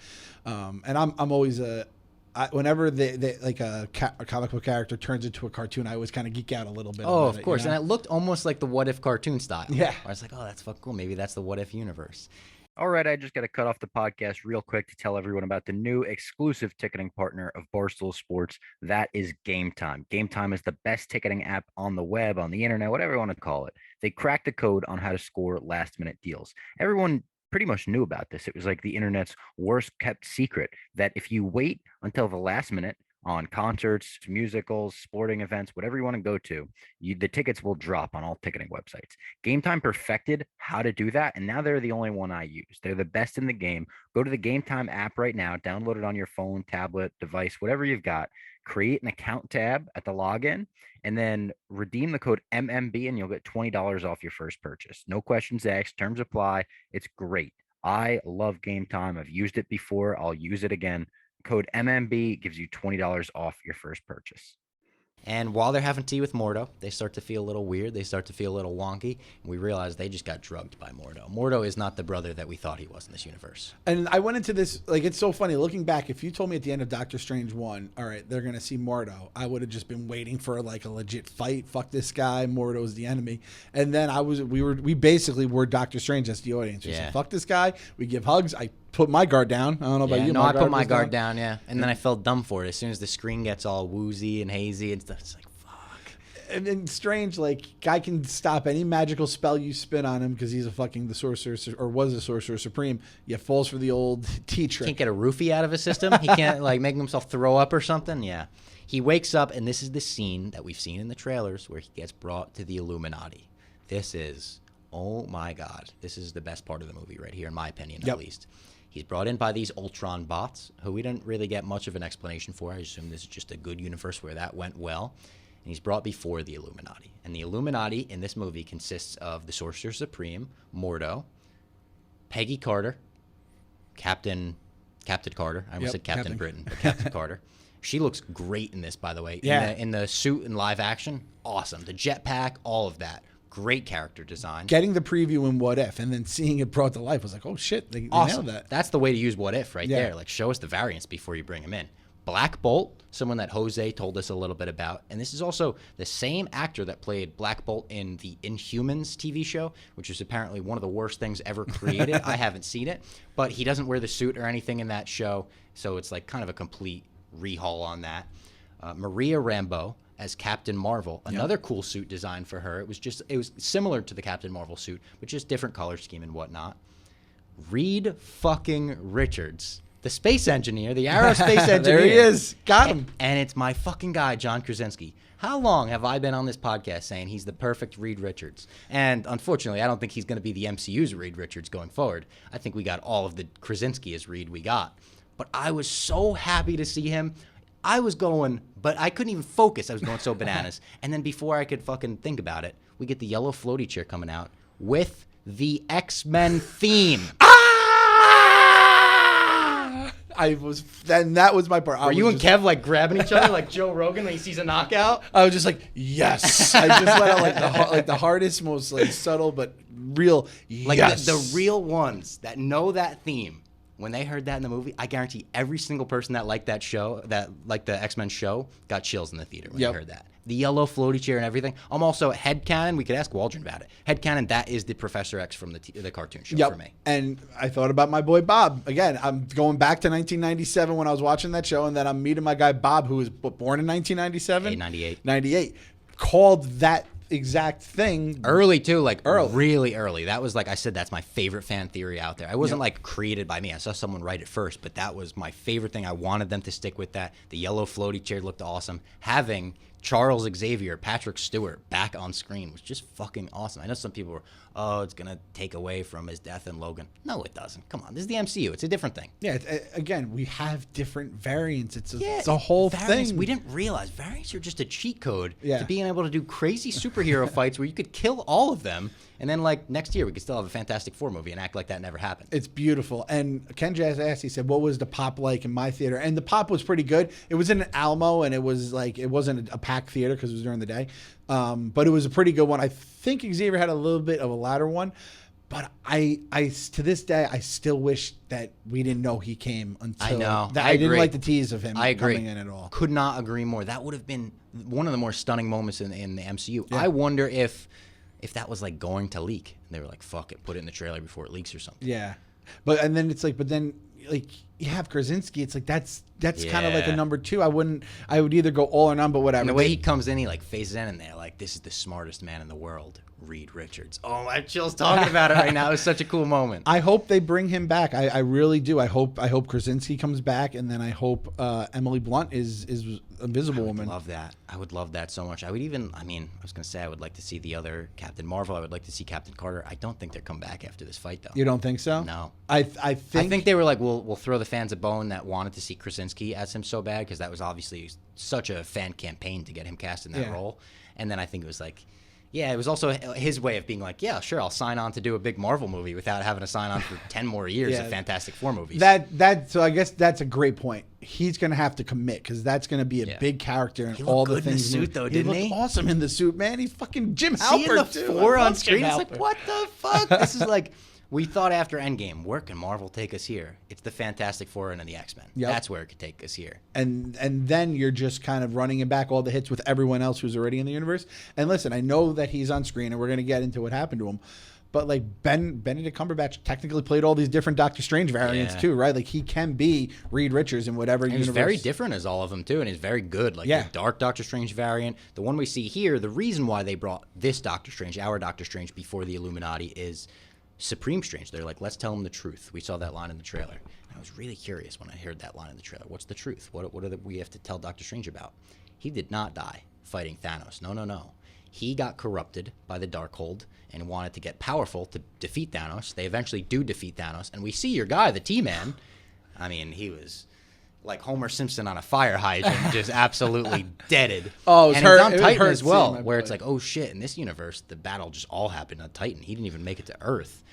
And I'm always whenever they like a comic book character turns into a cartoon, I always kind of geek out a little bit. Oh, of course. You know? And it looked almost like the What If cartoon style. Yeah. I was like, oh, that's fucking cool. Maybe that's the What If universe. All right, I just got to cut off the podcast real quick to tell everyone about the new exclusive ticketing partner of Barstool Sports. That is Game Time. Game Time is the best ticketing app on the web, on the internet, whatever you want to call it. They cracked the code on how to score last-minute deals. Everyone pretty much knew about this. It was like the internet's worst kept secret that if you wait until the last minute on concerts, musicals, sporting events, whatever you want to go to, the tickets will drop on all ticketing websites. Game Time perfected how to do that, and now they're the only one I use. They're the best in the game. Go to the Game Time app right now, download it on your phone, tablet, device, whatever you've got. Create an account tab at the login, and then redeem the code MMB, and you'll get $20 off your first purchase. No questions asked. Terms apply. It's great. I love Game Time. I've used it before. I'll use it again. Code MMB gives you $20 off your first purchase. And while they're having tea with Mordo, they start to feel a little weird. They start to feel a little wonky. And we realize they just got drugged by Mordo. Mordo is not the brother that we thought he was in this universe. And I went into this, like, it's so funny. Looking back, if you told me at the end of Doctor Strange 1, all right, they're going to see Mordo, I would have just been waiting for, like, a legit fight. Fuck this guy. Mordo's the enemy. And then we basically were Doctor Strange as the audience. We said, fuck this guy. We give hugs. I put my guard down. I don't know about you. No, I put my guard down, And then I felt dumb for it. As soon as the screen gets all woozy and hazy and stuff, it's like, and then Strange, like, guy can stop any magical spell you spin on him because he's the sorcerer, or was a sorcerer supreme. Yet falls for the old tea trick. Can't get a roofie out of his system. He can't like make himself throw up or something. Yeah, he wakes up, and this is the scene that we've seen in the trailers where he gets brought to the Illuminati. This is, oh my god, this is the best part of the movie right here, in my opinion, at least. He's brought in by these Ultron bots, who we didn't really get much of an explanation for. I assume this is just a good universe where that went well. And he's brought before the Illuminati. And the Illuminati in this movie consists of the Sorcerer Supreme, Mordo, Peggy Carter, Captain Carter. I almost said Captain Britain, but Captain Carter. She looks great in this, by the way. Yeah. In the suit and live action, awesome. The jetpack, all of that. Great character design. Getting the preview in What If and then seeing it brought to life was like, oh shit, they Awesome. nailed that. That's the way to use What If right Yeah. there. Like, show us the variants before you bring him in. Black Bolt, someone that Jose told us a little bit about. And this is also the same actor that played Black Bolt in the Inhumans TV show, which is apparently one of the worst things ever created. I haven't seen it, but he doesn't wear the suit or anything in that show. So it's like kind of a complete rehaul on that. Maria Rambeau as Captain Marvel, another cool suit design for her. It was similar to the Captain Marvel suit, but just different color scheme and whatnot. Reed fucking Richards, the space engineer, the aerospace engineer. There he is. Got him. And it's my fucking guy, John Krasinski. How long have I been on this podcast saying he's the perfect Reed Richards? And unfortunately, I don't think he's going to be the MCU's Reed Richards going forward. I think we got all of the Krasinski as Reed we got. But I was so happy to see him. I was going, but I couldn't even focus. I was going so bananas. And then before I could fucking think about it, we get the yellow floaty chair coming out with the X-Men theme. That was my part. Are you and Kev like grabbing each other like Joe Rogan when he sees a knockout? I was just like, yes. I just let out like the hardest, most like subtle but real Like yes. the real ones that know that theme. When they heard that in the movie, I guarantee every single person that liked that show, that liked the X-Men show, got chills in the theater when they heard that. The yellow floaty chair and everything. I'm also headcanon. We could ask Waldron about it. Headcanon, that is the Professor X from the cartoon show for me. And I thought about my boy Bob. Again, I'm going back to 1997 when I was watching that show, and then I'm meeting my guy Bob, who was born in 1997? 98. 98. Called that exact thing early too, like early. Really early. That was like I said, that's my favorite fan theory out there. I wasn't like created by me. I saw someone write it first, but that was my favorite thing. I wanted them to stick with that. The yellow floaty chair looked awesome. Having Charles Xavier, Patrick Stewart back on screen was just fucking awesome. I know some people were, oh, it's going to take away from his death in Logan. No, it doesn't. Come on. This is the MCU. It's a different thing. Yeah, again, we have different variants. It's a whole variants, thing. We didn't realize variants are just a cheat code to Yeah. being able to do crazy superhero fights where you could kill all of them. And then, like, next year we could still have a Fantastic Four movie and act like that never happened. It's beautiful. And Ken Jazz asked, he said, what was the pop like in my theater? And the pop was pretty good. It was in Alamo, and it was like, it wasn't a packed theater because it was during the day. But it was a pretty good one. I think Xavier had a little bit of a louder one. But I to this day, I still wish that we didn't know he came until. I know. I didn't like the tease of him coming in at all. Could not agree more. That would have been one of the more stunning moments in the MCU. Yeah. I wonder if that was like going to leak. They were like, fuck it, put it in the trailer before it leaks or something. Yeah. But then you have Krasinski. It's like that's kind of like a number two. I would either go all or none, but whatever. And the way he comes in, he like phases in and they're like, this is the smartest man in the world, Reed Richards. Oh, I have chills talking about it right now. It was such a cool moment. I hope they bring him back. I really do. I hope Krasinski comes back, and then I hope Emily Blunt is Invisible Woman. I would love that so much. I was going to say I would like to see the other Captain Marvel. I would like to see Captain Carter. I don't think they're coming back after this fight, though. You don't think so? No. I think they were like, we'll throw the fans a bone that wanted to see Krasinski as him so bad, because that was obviously such a fan campaign to get him cast in that role. And then I think it was like, yeah, it was also his way of being like, yeah, sure, I'll sign on to do a big Marvel movie without having to sign on for 10 more years of Fantastic Four movies. So I guess that's a great point. He's going to have to commit, because that's going to be a big character in all the things. He looked good in the suit, though, didn't he? He looked awesome in the suit, man. He's fucking Jim Seeing Halpert, the too. four on screen, it's Halpert. like, what the fuck? This is like, we thought after Endgame, where can Marvel take us here? It's the Fantastic Four and then the X-Men. Yep. That's where it could take us here. And then you're just kind of running it back all the hits with everyone else who's already in the universe. And listen, I know that he's on screen, and we're going to get into what happened to him. But like Benedict Cumberbatch technically played all these different Doctor Strange variants too, right? Like he can be Reed Richards in whatever universe. He's very different as all of them too, and he's very good. Like the dark Doctor Strange variant, the one we see here. The reason why they brought this Doctor Strange, our Doctor Strange, before the Illuminati is Supreme Strange. They're like, let's tell him the truth. We saw that line in the trailer. And I was really curious when I heard that line in the trailer. What's the truth? What we have to tell Doctor Strange about? He did not die fighting Thanos. No. He got corrupted by the Darkhold and wanted to get powerful to defeat Thanos. They eventually do defeat Thanos. And we see your guy, the T-Man. I mean, he was like Homer Simpson on a fire hydrant, just absolutely deaded. Oh, and it's on Titan as well, where it's like, oh shit, in this universe, the battle just all happened on Titan. He didn't even make it to Earth.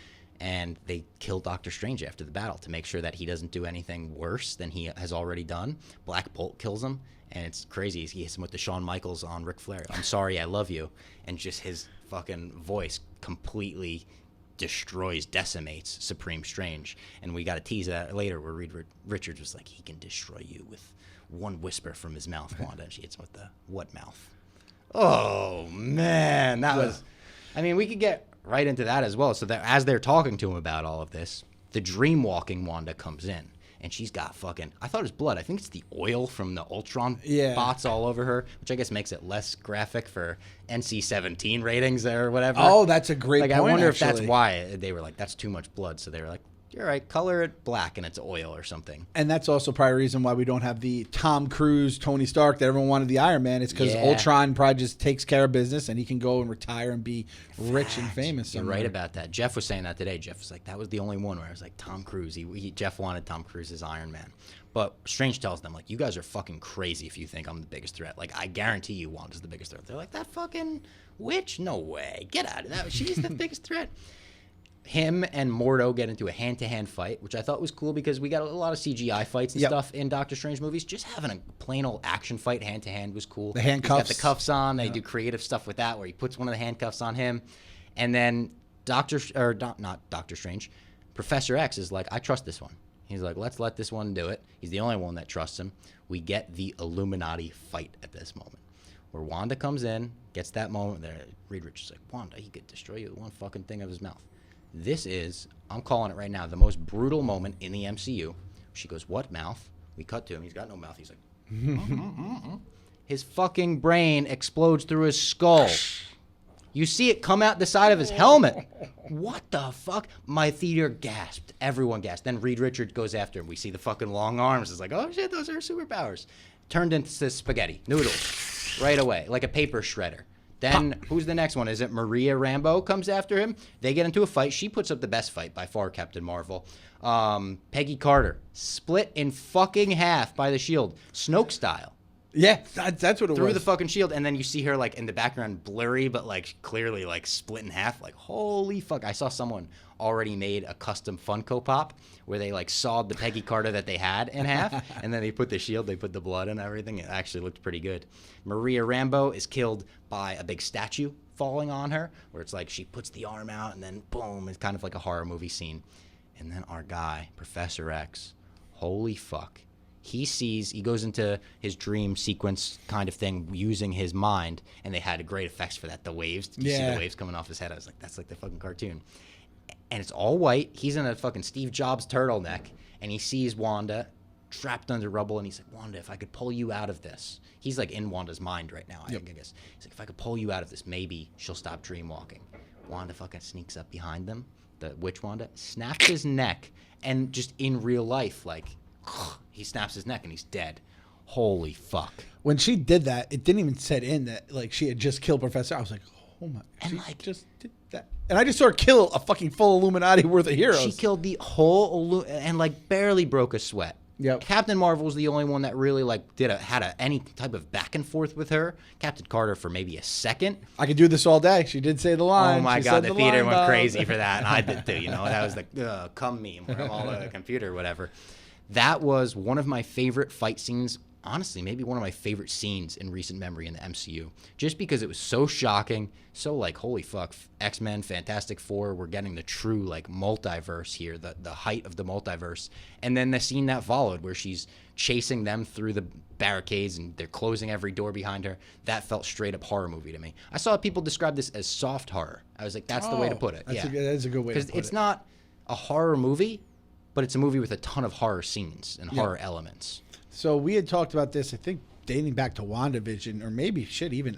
and they kill Doctor Strange after the battle to make sure that he doesn't do anything worse than he has already done. Black Bolt kills him, and it's crazy. He hits him with the Shawn Michaels on Ric Flair. I'm sorry, I love you. And just his fucking voice completely decimates Supreme Strange. And we got to tease that later where Reed Richards was like, he can destroy you with one whisper from his mouth, Wanda. And she hits him with the what mouth? Oh, man. That was... I mean, we could get right into that as well. So that as they're talking to him about all of this, the dream-walking Wanda comes in. And she's got fucking... I thought it was blood. I think it's the oil from the Ultron spots all over her, which I guess makes it less graphic for NC-17 ratings or whatever. Oh, that's a great point, I wonder actually. if that's why they were like, that's too much blood. So they were like, you're right, color it black and it's oil or something. And that's also probably a reason why we don't have the Tom Cruise, Tony Stark that everyone wanted the Iron Man. It's because Ultron probably just takes care of business and he can go and retire and be rich and famous You're somewhere. right about that. Jeff was saying that today. Jeff was like, that was the only one where I was like, Tom Cruise. Jeff wanted Tom Cruise as Iron Man. But Strange tells them, like, you guys are fucking crazy if you think I'm the biggest threat. Like, I guarantee you Wanda's the biggest threat. They're like, that fucking witch? No way. Get out of that. She's the biggest threat. Him and Mordo get into a hand-to-hand fight, which I thought was cool because we got a lot of CGI fights and stuff in Doctor Strange movies. Just having a plain old action fight hand-to-hand was cool. The handcuffs. He's got the cuffs on. They do creative stuff with that where he puts one of the handcuffs on him. And then not Doctor Strange, Professor X is like, I trust this one. He's like, let's let this one do it. He's the only one that trusts him. We get the Illuminati fight at this moment where Wanda comes in, gets that moment there. Reed Richards is like, Wanda, he could destroy you with one fucking thing of his mouth. This is, I'm calling it right now, the most brutal moment in the MCU. She goes, what mouth? We cut to him. He's got no mouth. He's like, His fucking brain explodes through his skull. You see it come out the side of his helmet. What the fuck? My theater gasped. Everyone gasped. Then Reed Richards goes after him. We see the fucking long arms. It's like, oh shit, those are superpowers. Turned into spaghetti, noodles, right away, like a paper shredder. Then who's the next one? Is it Maria Rambeau comes after him? They get into a fight. She puts up the best fight by far, Captain Marvel. Peggy Carter, split in fucking half by the Shield, Snoke style. Yeah, that's what it was. Through the fucking shield, and then you see her like in the background blurry, but like clearly like split in half. Like, holy fuck. I saw someone already made a custom Funko Pop where they like sawed the Peggy Carter that they had in half, and then they put the shield, they put the blood and everything. It actually looked pretty good. Maria Rambeau is killed by a big statue falling on her, where it's like she puts the arm out and then boom, it's kind of like a horror movie scene. And then our guy, Professor X, holy fuck. He goes into his dream sequence kind of thing using his mind, and they had great effects for that. The waves, you see the waves coming off his head. I was like, that's like the fucking cartoon. And it's all white. He's in a fucking Steve Jobs turtleneck, and he sees Wanda trapped under rubble, and he's like, Wanda, if I could pull you out of this. He's like in Wanda's mind right now, I guess. He's like, if I could pull you out of this, maybe she'll stop dream walking. Wanda fucking sneaks up behind them, the witch Wanda, snaps his neck, and just in real life, like, he snaps his neck and he's dead. Holy fuck. When she did that, it didn't even set in that like she had just killed Professor. I was like, oh my, she just did that. And I just saw her kill a fucking full Illuminati worth of heroes. She killed the whole and like barely broke a sweat. Yep. Captain Marvel was the only one that really like had any type of back and forth with her. Captain Carter for maybe a second. I could do this all day. She did say the line. Oh my she god, said the theater went line, crazy for that, and I did too. You know, that was the come meme where I'm all over the computer or whatever. That was one of my favorite fight scenes. Honestly, maybe one of my favorite scenes in recent memory in the MCU, just because it was so shocking, so like, holy fuck, X-Men, Fantastic Four, we're getting the true like multiverse here, the height of the multiverse. And then the scene that followed where she's chasing them through the barricades and they're closing every door behind her, that felt straight up horror movie to me. I saw people describe this as soft horror. I was like, that's the way to put it. That's a good way to put it. Because it's not a horror movie, but it's a movie with a ton of horror scenes and horror elements. So we had talked about this, I think, dating back to WandaVision, or maybe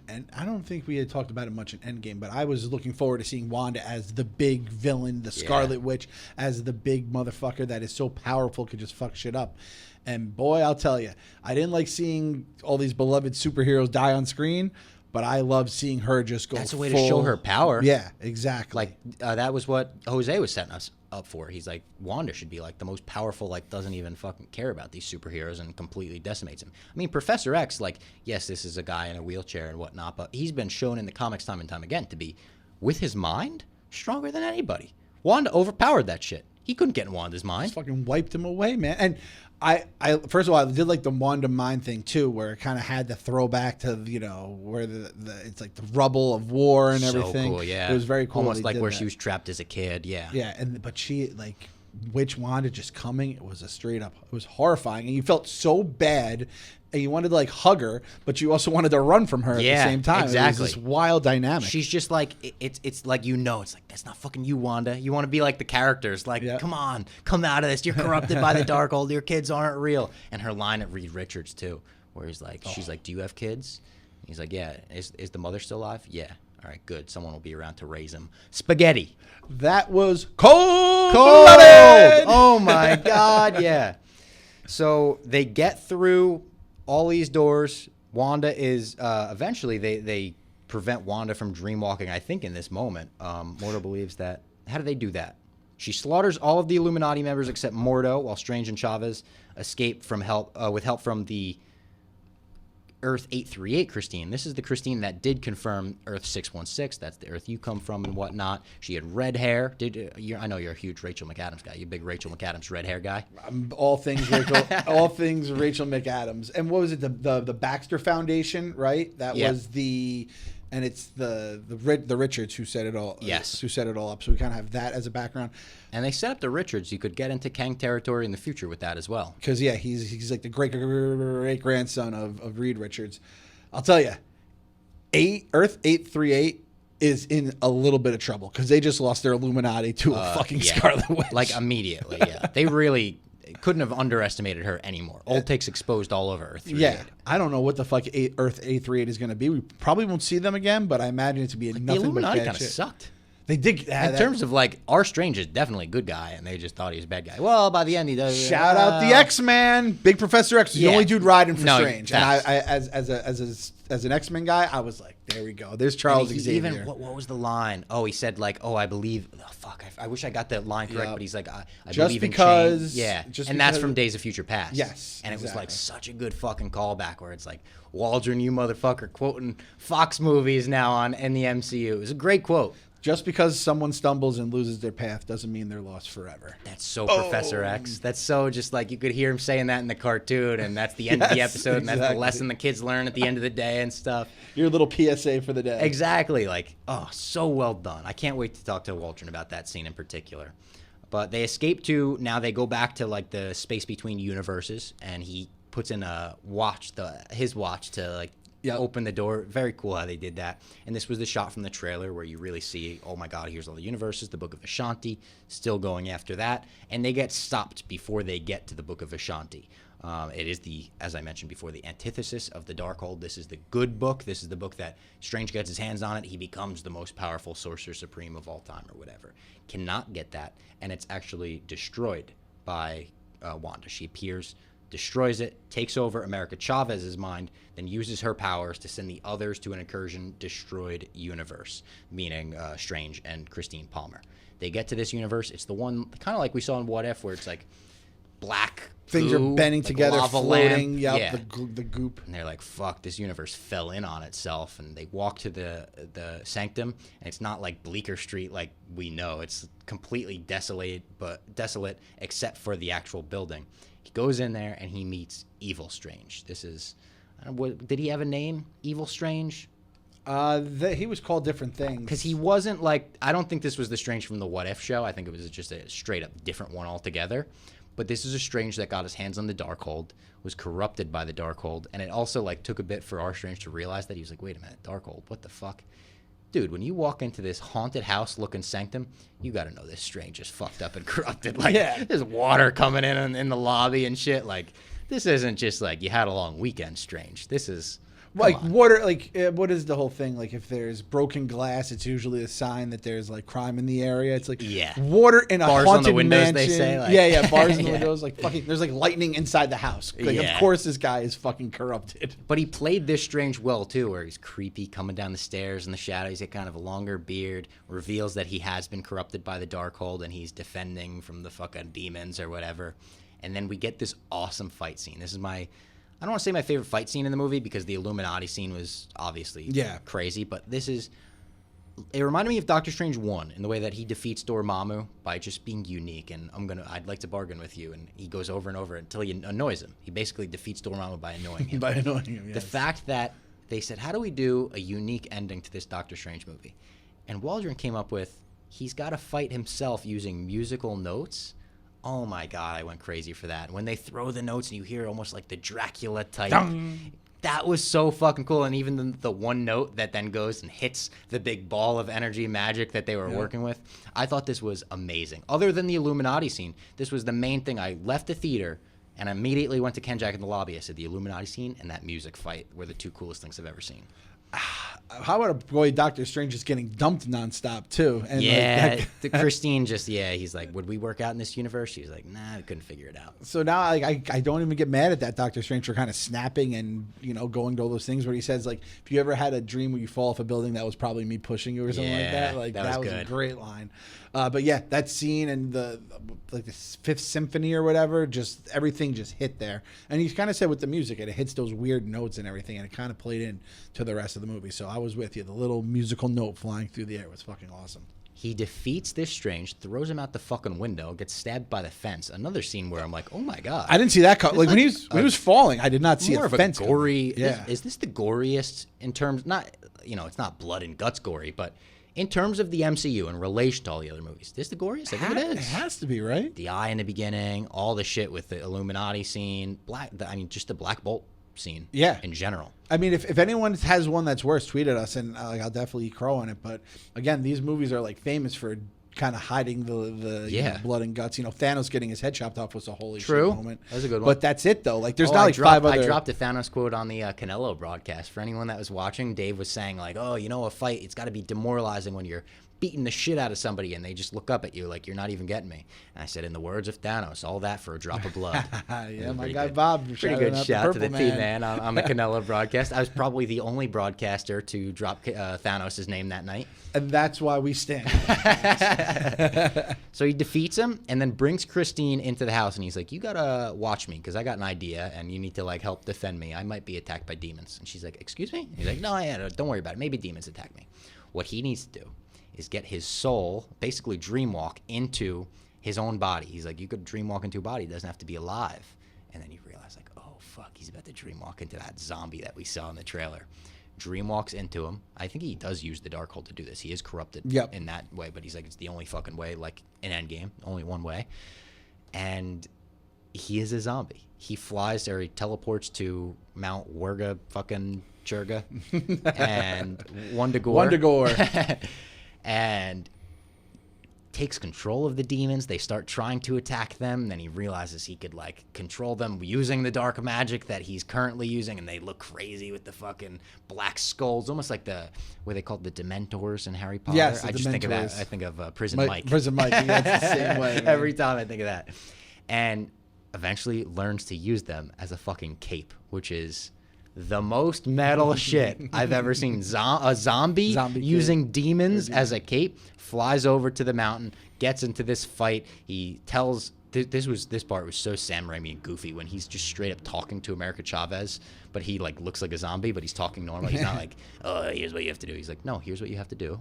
and I don't think we had talked about it much in Endgame, but I was looking forward to seeing Wanda as the big villain, the Scarlet Witch, as the big motherfucker that is so powerful, could just fuck shit up. And boy, I'll tell you, I didn't like seeing all these beloved superheroes die on screen, but I love seeing her just go. That's a way to show her power. Yeah, exactly. Like that was what Jose was setting us up for. He's like, Wanda should be like the most powerful, like doesn't even fucking care about these superheroes and completely decimates him. I mean, Professor X, like, yes, this is a guy in a wheelchair and whatnot, but he's been shown in the comics time and time again to be, with his mind, stronger than anybody. Wanda overpowered that shit. He couldn't get in Wanda's mind. Just fucking wiped him away, man. And I first of all, I did like the Wanda mind thing too, where it kind of had the throwback to, you know, where the it's like the rubble of war and everything. So cool, yeah. It was very cool. Almost like where she was trapped as a kid, yeah. Yeah, but she, like, Witch Wanda just coming, it was it was horrifying. And you felt so bad, and you wanted to, like, hug her, but you also wanted to run from her at the same time. Exactly. It was this wild dynamic. She's just like, it's like, you know, it's like, that's not fucking you, Wanda. You want to be like the characters. Like, come on, come out of this. You're corrupted by the Darkhold. Your kids aren't real. And her line at Reed Richards, too, where he's like, she's like, do you have kids? He's like, yeah. Is the mother still alive? Yeah. All right, good. Someone will be around to raise him. Spaghetti. That was cold. Oh, my God, yeah. So they get through all these doors. Wanda is eventually they prevent Wanda from dreamwalking, I think, in this moment. Mordo believes that. How do they do that? She slaughters all of the Illuminati members except Mordo, while Strange and Chavez escape from with help from the Earth 838 Christine. This is the Christine that did confirm Earth 616. That's the Earth you come from and whatnot. She had red hair. I know you're a huge Rachel McAdams guy. You a big Rachel McAdams red hair guy. All things Rachel, all things Rachel McAdams. And what was it? The Baxter Foundation, right? That was the. And it's the Richards who set it all. Yes, who set it all up. So we kind of have that as a background. And they set up the Richards. You could get into Kang territory in the future with that as well. Because he's like the great grandson of Reed Richards. I'll tell you, Earth 838 is in a little bit of trouble because they just lost their Illuminati to a fucking Scarlet Witch. Like immediately. Yeah, they really couldn't have underestimated her anymore. Old takes exposed all over Earth 38. Yeah, I don't know what the fuck Earth 838 is going to be. We probably won't see them again, but I imagine it to be nothing but bad shit. The Illuminati kind of sucked. They did. In terms of, like, our Strange is definitely a good guy, and they just thought he was a bad guy. Well, by the end, he does. Shout out the X-Man, Big Professor X. The only dude riding for Strange. And I as an X-Men guy, I was like, there we go. There's Charles Xavier. Even what was the line? Oh, he said, like, oh, I believe. Oh, fuck, I wish I got that line correct, but he's like, I believe in change. Yeah, and that's from Days of Future Past. Yes, and it was like such a good fucking callback where it's like, Waldron, you motherfucker, quoting Fox movies now in the MCU. It was a great quote. Just because someone stumbles and loses their path doesn't mean they're lost forever. That's so Professor X. That's so just like you could hear him saying that in the cartoon, and that's the end of the episode, and that's the lesson the kids learn at the end of the day and stuff. Your little PSA for the day. Exactly. Like, oh, so well done. I can't wait to talk to Waldron about that scene in particular. But they escape to, now they go back to like the space between universes, and he puts in his watch to like open the door. Very cool how they did that. And this was the shot from the trailer where you really see, oh my God, here's all the universes, the Book of Ashanti, still going after that. And they get stopped before they get to the Book of Ashanti. It is as I mentioned before, the antithesis of the Darkhold. This is the good book. This is the book that Strange gets his hands on it. He becomes the most powerful Sorcerer Supreme of all time or whatever. Cannot get that. And it's actually destroyed by Wanda. She appears, destroys it, takes over America Chavez's mind, then uses her powers to send the others to an Incursion destroyed universe, meaning Strange and Christine Palmer. They get to this universe. It's the one kind of like we saw in What If, where it's like black things goo, are bending like together, lava floating. lamp. The goop. And they're like, "Fuck! This universe fell in on itself." And they walk to the sanctum, and it's not like Bleecker Street like we know. It's completely desolate except for the actual building. He goes in there and he meets Evil Strange. This is, did he have a name? Evil Strange? He was called different things. Because he wasn't like, I don't think this was the Strange from the What If show. I think it was just a straight up different one altogether. But this is a Strange that got his hands on the Darkhold, was corrupted by the Darkhold, and it also like took a bit for our Strange to realize that. He was like, wait a minute, Darkhold, what the fuck? Dude, when you walk into this haunted house looking sanctum, you got to know this Strange is fucked up and corrupted. Like, there's water coming in the lobby and shit. Like, this isn't just like you had a long weekend, Strange. This is like water. Like, what is the whole thing? Like, if there's broken glass, it's usually a sign that there's like crime in the area. It's like water in a bars haunted on the windows, mansion. they say. Like, bars in the windows. Like fucking, there's like lightning inside the house. Like, of course, this guy is fucking corrupted. But he played this Strange well too, where he's creepy, coming down the stairs in the shadows. He's got kind of a longer beard. Reveals that he has been corrupted by the Darkhold, and he's defending from the fucking demons or whatever. And then we get this awesome fight scene. This is I don't want to say my favorite fight scene in the movie because the Illuminati scene was obviously crazy, but this is It reminded me of Doctor Strange 1 in the way that he defeats Dormammu by just being unique, and I'd like to bargain with you, and he goes over and over until he annoys him. He basically defeats Dormammu by annoying him. By annoying him, yes. The fact that they said, how do we do a unique ending to this Doctor Strange movie? And Waldron came up with, he's got to fight himself using musical notes. Oh my God, I went crazy for that. When they throw the notes and you hear almost like the Dracula type. Dun! That was so fucking cool. And even the one note that then goes and hits the big ball of energy magic that they were working with, I thought this was amazing. Other than the Illuminati scene, this was the main thing. I left the theater and immediately went to Ken Jack in the lobby. I said, the Illuminati scene and that music fight were the two coolest things I've ever seen. How about a boy Doctor Strange just getting dumped nonstop too? And yeah, Christine just he's like, would we work out in this universe? She's like, nah, I couldn't figure it out. So now I don't even get mad at that Doctor Strange for kind of snapping and going to all those things where he says like, if you ever had a dream where you fall off a building, that was probably me pushing you or something like that. Like that was a great line. But yeah, that scene and the Fifth Symphony or whatever, just everything just hit there. And he kind of said with the music, it hits those weird notes and everything, and it kind of played in to the rest of the movie. So I was with you. The little musical note flying through the air was fucking awesome. He defeats this Strange, throws him out the fucking window, gets stabbed by the fence. Another scene where I'm like, oh my God. I didn't see that. Like when he was falling, I did not see a fence. More of a gory. Yeah. Is this the goriest in terms, not, it's not blood and guts gory, but in terms of the MCU in relation to all the other movies, this the goriest? I think it is. It has to be, right? The eye in the beginning, all the shit with the Illuminati scene, just the Black Bolt scene in general. I mean, if anyone has one that's worse, tweet at us, and I'll definitely crow on it. But again, these movies are like famous for kind of hiding the blood and guts. Thanos getting his head chopped off was a holy shit moment. That was a good one. But that's it, though. Like, there's not like five other... I dropped a Thanos quote on the Canelo broadcast. For anyone that was watching, Dave was saying, like, a fight, it's got to be demoralizing when you're beating the shit out of somebody and they just look up at you like you're not even getting me. And I said, in the words of Thanos, all that for a drop of blood. Yeah, my guy Bob. Pretty good shout to the T-Man on the Canelo broadcast. I was probably the only broadcaster to drop Thanos' name that night. And that's why we stand. So he defeats him and then brings Christine into the house and he's like, you gotta watch me because I got an idea and you need to like help defend me. I might be attacked by demons. And she's like, excuse me? He's like, no, don't worry about it. Maybe demons attack me. What he needs to do is get his soul, basically dreamwalk, into his own body. He's like, you could dreamwalk into a body. It doesn't have to be alive. And then you realize, like, oh, fuck, he's about to dreamwalk into that zombie that we saw in the trailer. Dreamwalks into him. I think he does use the Darkhold to do this. He is corrupted in that way, but he's like, it's the only fucking way, like in Endgame, only one way. And he is a zombie. He flies or he teleports to Mount Wurga fucking Churga and Wundagore. And takes control of the demons. They start trying to attack them. Then he realizes he could like control them using the dark magic that he's currently using, and they look crazy with the fucking black skulls, almost like what they called the Dementors in Harry Potter. Yes, I just think of that. I think of Prison Mike. Prison Mike. That's the same way. Man. Every time I think of that, and eventually learns to use them as a fucking cape, which is the most metal shit I've ever seen. A zombie using demons as a cape, flies over to the mountain, gets into this fight. He tells this part was so Sam Raimi and goofy when he's just straight up talking to America Chavez, but he like looks like a zombie, but he's talking normal. He's not like, oh, here's what you have to do. He's like, no, here's what you have to do.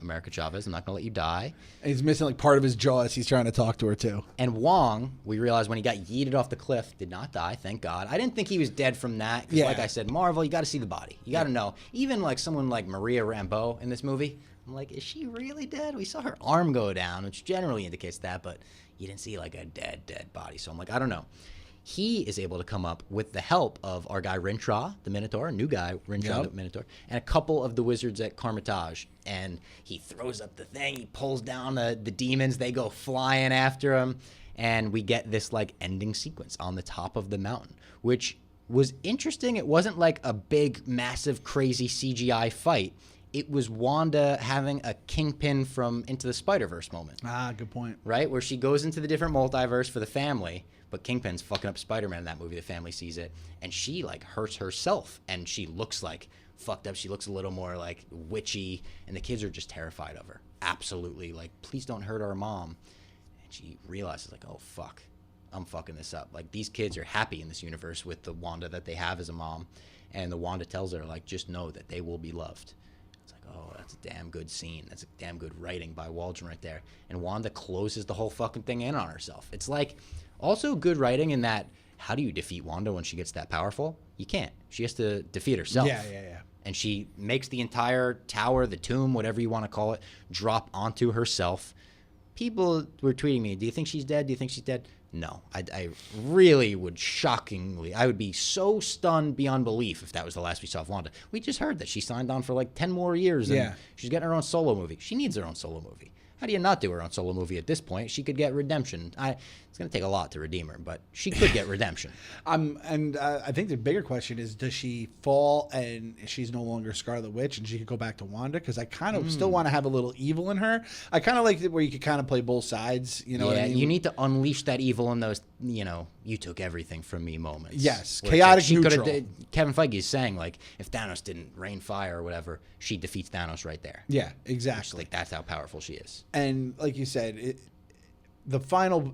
America Chavez, I'm not gonna let you die. And he's missing like part of his jaw as he's trying to talk to her too. And Wong, we realized when he got yeeted off the cliff, did not die, thank God. I didn't think he was dead from that. Because like I said, Marvel, you got to see the body. You got to know. Even like someone like Maria Rambeau in this movie, I'm like, is she really dead? We saw her arm go down, which generally indicates that, but you didn't see like a dead body. So I'm like, I don't know. He is able to come up with the help of our guy Rintrah, the Minotaur, a new guy, Rintrah, the Minotaur, and a couple of the wizards at Kamar-Taj. And he throws up the thing. He pulls down the demons. They go flying after him. And we get this like ending sequence on the top of the mountain, which was interesting. It wasn't like a big, massive, crazy CGI fight. It was Wanda having a Kingpin from Into the Spider-Verse moment. Ah, good point. Right? Where she goes into the different multiverse for the family, but Kingpin's fucking up Spider-Man in that movie. The family sees it, and she, like, hurts herself, and she looks, like, fucked up. She looks a little more, like, witchy, and the kids are just terrified of her. Absolutely. Like, please don't hurt our mom. And she realizes, like, oh, fuck. I'm fucking this up. Like, these kids are happy in this universe with the Wanda that they have as a mom, and the Wanda tells her, like, just know that they will be loved. It's like, oh, that's a damn good scene. That's a damn good writing by Waldron right there. And Wanda closes the whole fucking thing in on herself. It's like also good writing in that, how do you defeat Wanda when she gets that powerful? You can't. She has to defeat herself. Yeah. And she makes the entire tower, the tomb, whatever you want to call it, drop onto herself. People were tweeting me, do you think she's dead? Do you think she's dead? No. I really would I would be so stunned beyond belief if that was the last we saw of Wanda. We just heard that she signed on for like 10 more years. And she's getting her own solo movie. She needs her own solo movie. How do you not do her own solo movie at this point? She could get redemption. It's going to take a lot to redeem her, but she could get redemption. I think the bigger question is, does she fall and she's no longer Scarlet Witch and she could go back to Wanda? Because I kind of still want to have a little evil in her. I kind of like it where you could kind of play both sides. You know what I mean? You need to unleash that evil in those, you took everything from me moments. Yes, chaotic neutral. Kevin Feige is saying, like, if Thanos didn't rain fire or whatever, she defeats Thanos right there. Yeah, exactly. Like, that's how powerful she is. And like you said, the final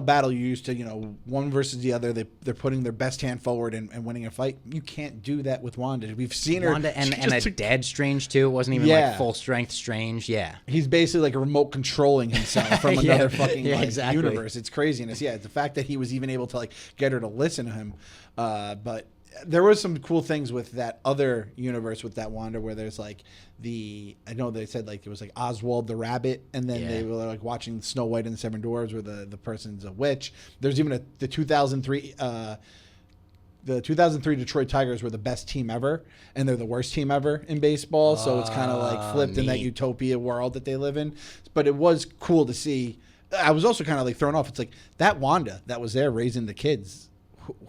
battle you used to, one versus the other, they're putting their best hand forward and winning a fight. You can't do that with Wanda. We've seen her. Wanda and a dead Strange, too. It wasn't even like full strength Strange. Yeah. He's basically like a remote controlling himself from another fucking exactly. universe. It's craziness. Yeah, it's the fact that he was even able to like get her to listen to him. But there was some cool things with that other universe with that Wanda where there's like I know they said like it was like Oswald the rabbit, and then they were like watching Snow White and the Seven Dwarfs where the person's a witch. There's even the 2003 Detroit Tigers were the best team ever, and they're the worst team ever in baseball. So it's kind of like flipped in that utopia world that they live in. But it was cool to see. I was also kind of like thrown off. It's like that Wanda that was there raising the kids.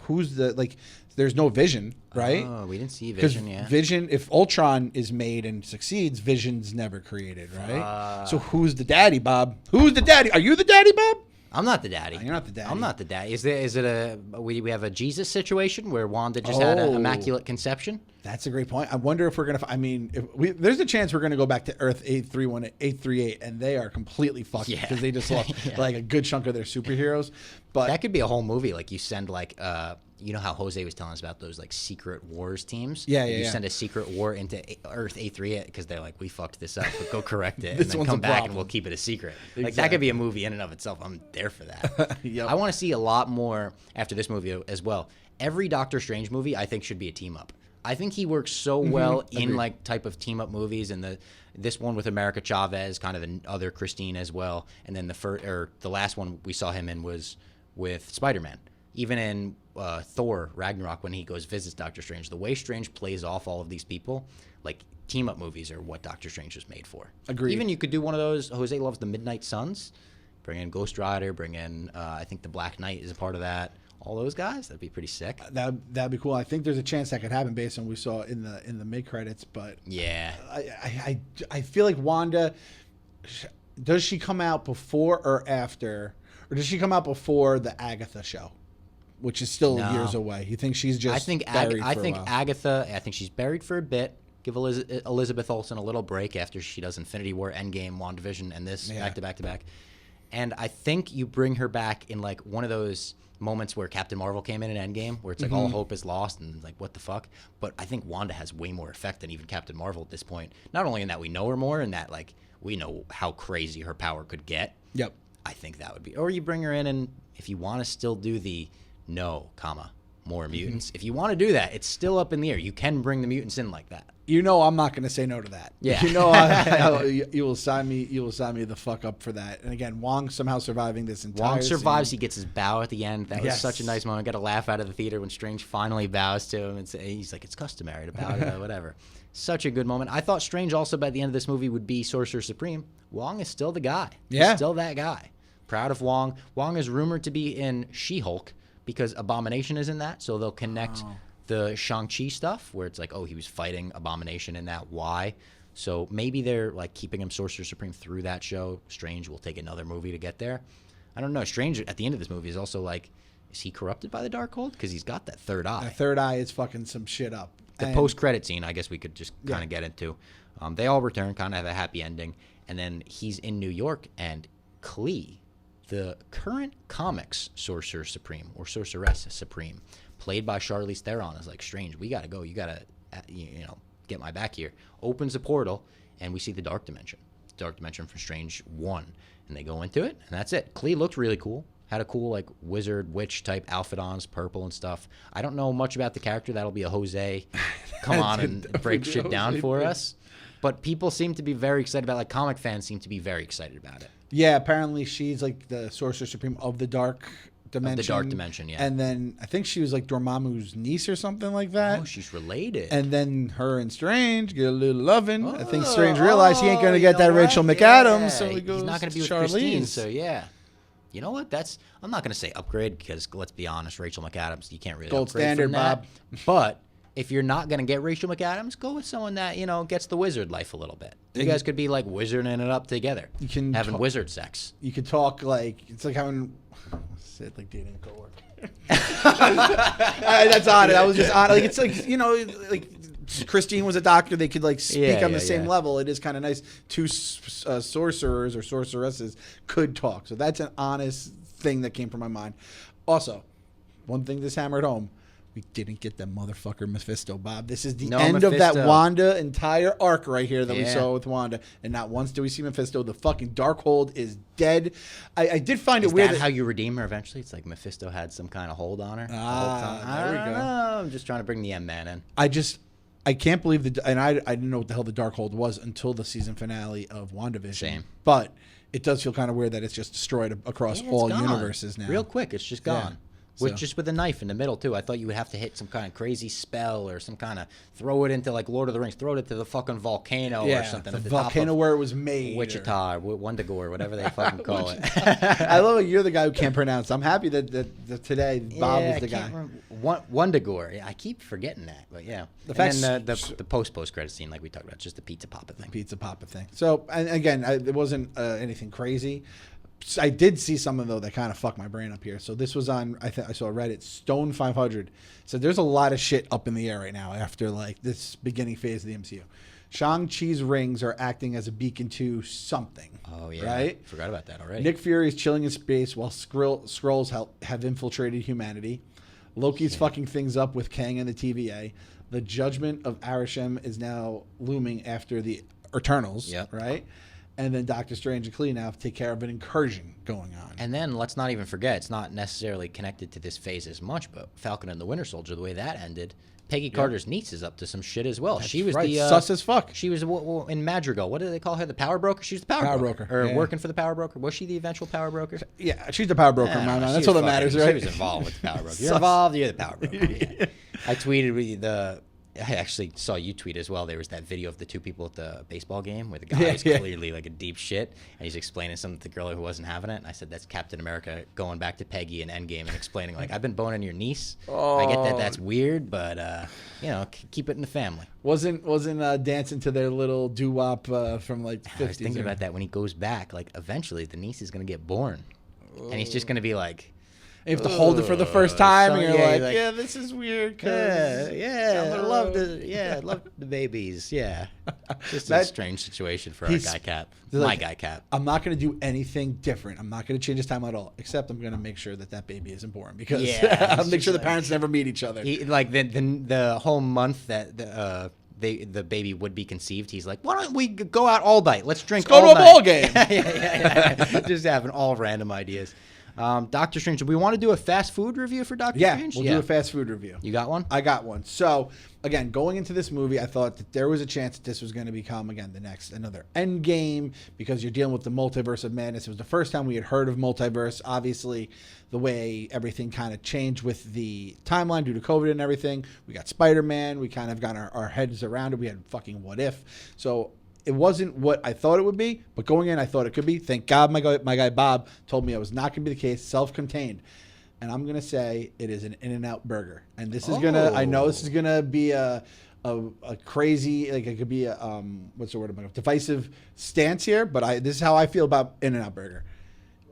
Who's the like? There's no Vision, right? Oh, we didn't see Vision yet. Vision, if Ultron is made and succeeds, Vision's never created, right? So who's the daddy, Bob? Who's the daddy? Are you the daddy, Bob? I'm not the daddy. You're not the daddy. I'm not the daddy. Is it we have a Jesus situation where Wanda just had an immaculate conception? That's a great point. I wonder if we're gonna. I mean, there's a chance we're gonna go back to Earth 838, and they are completely fucked because they just lost like a good chunk of their superheroes. But that could be a whole movie. Like you send like you know how Jose was telling us about those like secret wars teams? You send a secret war into Earth 838 because they're like, we fucked this up, but go correct it, and then come back and we'll keep it a secret. Exactly. Like that could be a movie in and of itself. I'm there for that. I want to see a lot more after this movie as well. Every Doctor Strange movie I think should be a team up. I think he works so well in like type of team up movies, and this one with America Chavez, kind of the other Christine as well, and then the last one we saw him in was with Spider-Man. Even in Thor Ragnarok, when he goes visits Doctor Strange, the way Strange plays off all of these people, like team up movies are what Doctor Strange was made for. Agreed. Even you could do one of those. Jose loves the Midnight Suns. Bring in Ghost Rider. Bring in I think the Black Knight is a part of that. All those guys, that'd be pretty sick. That'd be cool. I think there's a chance that could happen based on what we saw in the mid credits. But yeah, I feel like Wanda, does she come out before or after, or does she come out before the Agatha show, which is still years away? You think she's just? I think Agatha. I think she's buried for a bit. Give Elizabeth Olsen a little break after she does Infinity War, Endgame, WandaVision, and this back to back to back. And I think you bring her back in like one of those moments where Captain Marvel came in Endgame, where it's like all hope is lost and like what the fuck. But I think Wanda has way more effect than even Captain Marvel at this point. Not only in that we know her more, and that like we know how crazy her power could get. Yep. I think that would be. Or you bring her in, and if you want to still do the more mutants. If you want to do that, it's still up in the air. You can bring the mutants in like that. You know, I'm not going to say no to that. Yeah. You know, you will sign me. You will sign me the fuck up for that. And again, Wong somehow surviving this entire. Wong survives. Scene. He gets his bow at the end. That was such a nice moment. Got a laugh out of the theater when Strange finally bows to him, and he's like, "It's customary to bow to whatever." Such a good moment. I thought Strange also by the end of this movie would be Sorcerer Supreme. Wong is still the guy. Yeah. He's still that guy. Proud of Wong. Wong is rumored to be in She-Hulk because Abomination is in that, so they'll connect the Shang-Chi stuff where it's like, oh, he was fighting Abomination in that. Why? So maybe they're like keeping him Sorcerer Supreme through that show. Strange will take another movie to get there. I don't know. Strange at the end of this movie is also like, is he corrupted by the Darkhold? Because he's got that third eye. That third eye is fucking some shit up. The post-credit scene, I guess we could just kind of get into. They all return, kind of have a happy ending. And then he's in New York, and Klee, the current comics Sorcerer Supreme or Sorceress Supreme, played by Charlize Theron, is like, Strange, we got to go. You got to, get my back here. Opens a portal, and we see the Dark Dimension. Dark Dimension from Strange 1. And they go into it, and that's it. Klee looked really cool. Had a cool, like, wizard, witch type outfit on, purple and stuff. I don't know much about the character. That'll be a Jose come on and break shit down for us. But people seem to be very excited about it. Like, comic fans seem to be very excited about it. Yeah, apparently she's, like, the Sorcerer Supreme of the Dark Dimension. Of the Dark Dimension, yeah. And then I think she was, like, Dormammu's niece or something like that. Oh, she's related. And then her and Strange get a little loving. I think Strange realized he ain't going to get that Rachel McAdams, so he goes he's not going to be with Christine, so yeah. You know what? I'm not going to say upgrade because, let's be honest, Rachel McAdams, you can't really Gold upgrade standard, from that. Bob. But if you're not going to get Rachel McAdams, go with someone that, gets the wizard life a little bit. You guys could be, like, wizarding it up together. You can having wizard sex. You could talk, like, it's like having, it's like dating a coworker. That's odd. That was just odd. Like, it's like, like, Christine was a doctor. They could, like, speak on the same level. It is kind of nice. Two sorcerers or sorceresses could talk. So that's an honest thing that came from my mind. Also, one thing this hammered home, we didn't get that motherfucker Mephisto, Bob. This is the end of that Wanda entire arc right here that we saw with Wanda. And not once do we see Mephisto. The fucking Darkhold is dead. I did find it weird. Is that how you redeem her eventually? It's like Mephisto had some kind of hold on her the whole time. There we go. I'm just trying to bring the M-Man in. I can't believe and I didn't know what the hell the Darkhold was until the season finale of WandaVision. Same. But it does feel kind of weird that it's just destroyed across all universes now. Real quick, it's just gone. Just with a knife in the middle, too. I thought you would have to hit some kind of crazy spell or some kind of throw it into, like, Lord of the Rings. Throw it into the fucking volcano or something. The at the volcano top of where it was made. Wichita or Wundagore, whatever they fucking call it. I love it. You're the guy who can't pronounce. I'm happy that today Bob is the guy. Wundagore. I keep forgetting that, but yeah. The post-credit scene, like we talked about, just the Pizza Papa thing. So, and again, it wasn't anything crazy. I did see something, though, that kind of fucked my brain up here. So this was on, I saw Reddit, Stone 500. So there's a lot of shit up in the air right now after, like, this beginning phase of the MCU. Shang-Chi's rings are acting as a beacon to something. Oh, yeah. Right? Forgot about that already. Nick Fury is chilling in space while Skrulls have infiltrated humanity. Loki's fucking things up with Kang and the TVA. The judgment of Arishem is now looming after the Eternals, right? And then Doctor Strange and Klee now take care of an incursion going on. And then let's not even forget, it's not necessarily connected to this phase as much, but Falcon and the Winter Soldier, the way that ended, Peggy Carter's niece is up to some shit as well. That's she was right. the sus as fuck. She was in Madrigal. What do they call her? The power broker. She was the power broker. Or working for the power broker. Was she the eventual power broker? Yeah, she's the power broker. That's all that matters, right? She was involved with the power broker. You're involved. You're the power broker. Yeah. I tweeted with I actually saw you tweet as well. There was that video of the two people at the baseball game where the guy is clearly like a deep shit, and he's explaining something to the girl who wasn't having it. And I said, that's Captain America going back to Peggy and Endgame and explaining, like, I've been boning your niece. I get that that's weird, but, keep it in the family. Wasn't dancing to their little doo-wop from, like, the 50s. I was thinking about that when he goes back. Like, eventually the niece is going to get born. And he's just going to be like... You have to hold it for the first time, and you're like, yeah, this is weird. I love the babies. Yeah, just a strange situation for our guy Cap, guy Cap. I'm not going to do anything different. I'm not going to change his time at all, except I'm going to make sure that baby isn't born because I'll make sure the parents never meet each other. The whole month that the baby would be conceived, he's like, why don't we go out all night? Let's drink all night. Go to a ball game. yeah. Just having all random ideas. Doctor Strange, do we want to do a fast food review for Doctor Strange? We'll do a fast food review. You got one? I got one. So, again, going into this movie, I thought that there was a chance that this was going to become, again, another Endgame, because you're dealing with the Multiverse of Madness. It was the first time we had heard of Multiverse. Obviously, the way everything kind of changed with the timeline due to COVID and everything. We got Spider-Man. We kind of got our heads around it. We had fucking What If. So... it wasn't what I thought it would be, but going in, I thought it could be. Thank God my guy Bob told me it was not going to be the case, self-contained. And I'm going to say it is an In-N-Out burger. And this is going to, I know this is going to be a crazy, like it could be a, what's the word about it? Divisive stance here, but this is how I feel about In-N-Out burger.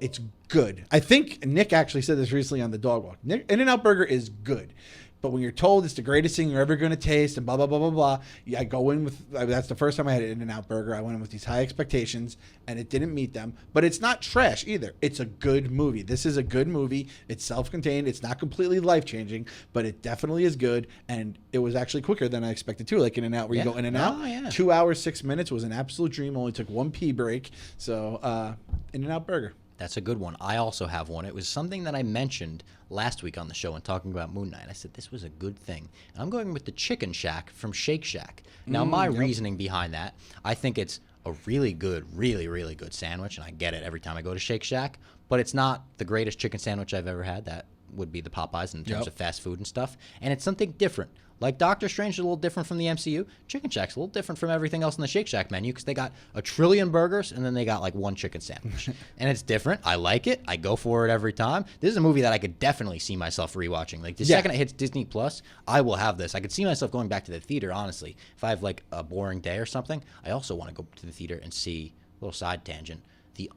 It's good. I think Nick actually said this recently on the dog walk. In-N-Out burger is good. But when you're told it's the greatest thing you're ever going to taste and blah, blah, blah, blah, blah, I go in with, that's the first time I had an In-N-Out burger. I went in with these high expectations, and it didn't meet them. But it's not trash either. It's a good movie. This is a good movie. It's self-contained. It's not completely life-changing, but it definitely is good. And it was actually quicker than I expected too. Like In-N-Out, where you go in and out. Oh, yeah. 2 hours, 6 minutes was an absolute dream. Only took 1 pee break. So In-N-Out burger. That's a good one. I also have one. It was something that I mentioned last week on the show and talking about Moon Knight. I said this was a good thing. And I'm going with the Chicken Shack from Shake Shack. Now, my reasoning behind that, I think it's a really good, really, really good sandwich, and I get it every time I go to Shake Shack, but it's not the greatest chicken sandwich I've ever had. That would be the Popeyes in terms of fast food and stuff. And it's something different. Like Doctor Strange is a little different from the MCU, Chicken Shack's a little different from everything else in the Shake Shack menu because they got a trillion burgers and then they got like 1 chicken sandwich. And it's different. I like it. I go for it every time. This is a movie that I could definitely see myself rewatching. Like the second it hits Disney Plus, I will have this. I could see myself going back to the theater, honestly. If I have like a boring day or something, I also want to go to the theater and see, a little side tangent, the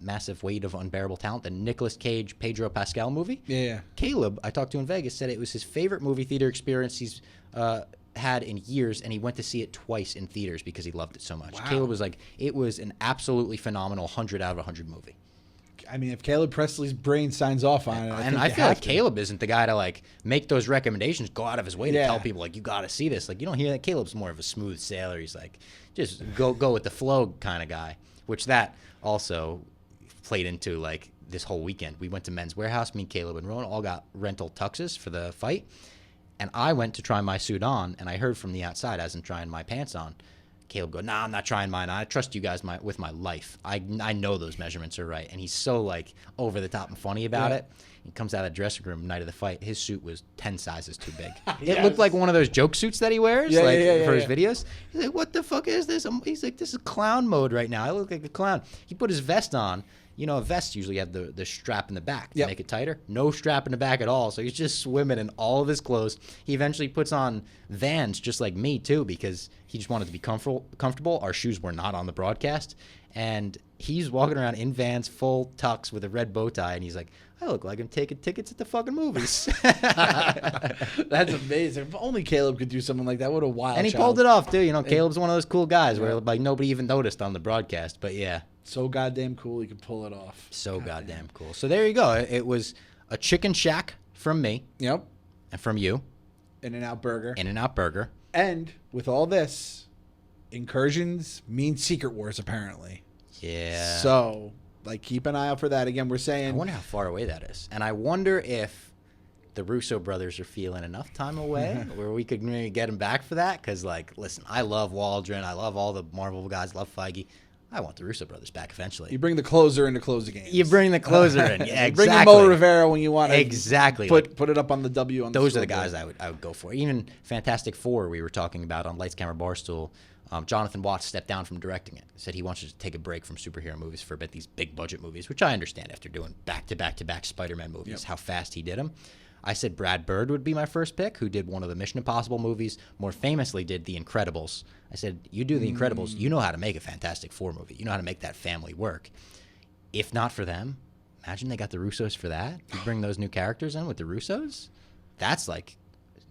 massive weight of unbearable talent, the Nicolas Cage, Pedro Pascal movie. Yeah. Caleb, I talked to in Vegas, said it was his favorite movie theater experience he's had in years, and he went to see it twice in theaters because he loved it so much. Wow. Caleb was like, it was an absolutely phenomenal 100 out of 100 movie. I mean, if Caleb Presley's brain signs off on it, I feel like Caleb isn't the guy to like make those recommendations, go out of his way to tell people like you got to see this. Like you don't hear that. Caleb's more of a smooth sailor. He's like just go with the flow kind of guy, which that also played into like this whole weekend. We went to Men's Warehouse. Me, Caleb, and Rowan all got rental tuxes for the fight, and I went to try my suit on, and I heard from the outside as I'm trying my pants on, Caleb go, nah, I'm not trying mine. I trust you guys with my life. I know those measurements are right. And he's so like over the top and funny about it. He comes out of the dressing room night of the fight. His suit was 10 sizes too big. It looked like one of those joke suits that he wears for his videos. He's like, what the fuck is this? He's like, this is clown mode right now. I look like a clown. He put his vest on. You know, a vest usually have the strap in the back to make it tighter. No strap in the back at all. So he's just swimming in all of his clothes. He eventually puts on Vans just like me, too, because he just wanted to be comfortable. Our shoes were not on the broadcast. And he's walking around in Vans, full tux with a red bow tie. And he's like, I look like I'm taking tickets at the fucking movies. That's amazing. If only Caleb could do something like that. What a wild And he pulled it off, too. You know, Caleb's one of those cool guys where like nobody even noticed on the broadcast. But yeah. So goddamn cool, he could pull it off. So goddamn cool. So there you go. It was a Chicken Shack from me. Yep. And from you. In-N-Out burger. In-N-Out burger. And with all this, incursions mean Secret Wars, apparently. Yeah. So, like, keep an eye out for that. Again, we're saying... I wonder how far away that is. And I wonder if the Russo brothers are feeling enough time away where we could maybe get them back for that. Because, like, listen, I love Waldron. I love all the Marvel guys. Love Feige. I want the Russo brothers back eventually. You bring the closer in to close the game. You bring the closer in. Yeah, exactly. Bring in Mo Rivera when you want to. Exactly. Put it up on the W on the Those are the guys I would go for. Even Fantastic Four we were talking about on Lights, Camera, Barstool. Jonathan Watts stepped down from directing it. Said he wants to take a break from superhero movies for a bit, these big budget movies, which I understand after doing back-to-back Spider-Man movies, how fast he did them. I said Brad Bird would be my first pick, who did one of the Mission Impossible movies, more famously did The Incredibles. I said, you do The Incredibles, you know how to make a Fantastic Four movie. You know how to make that family work. If not for them, imagine they got the Russos for that. You bring those new characters in with the Russos? That's like,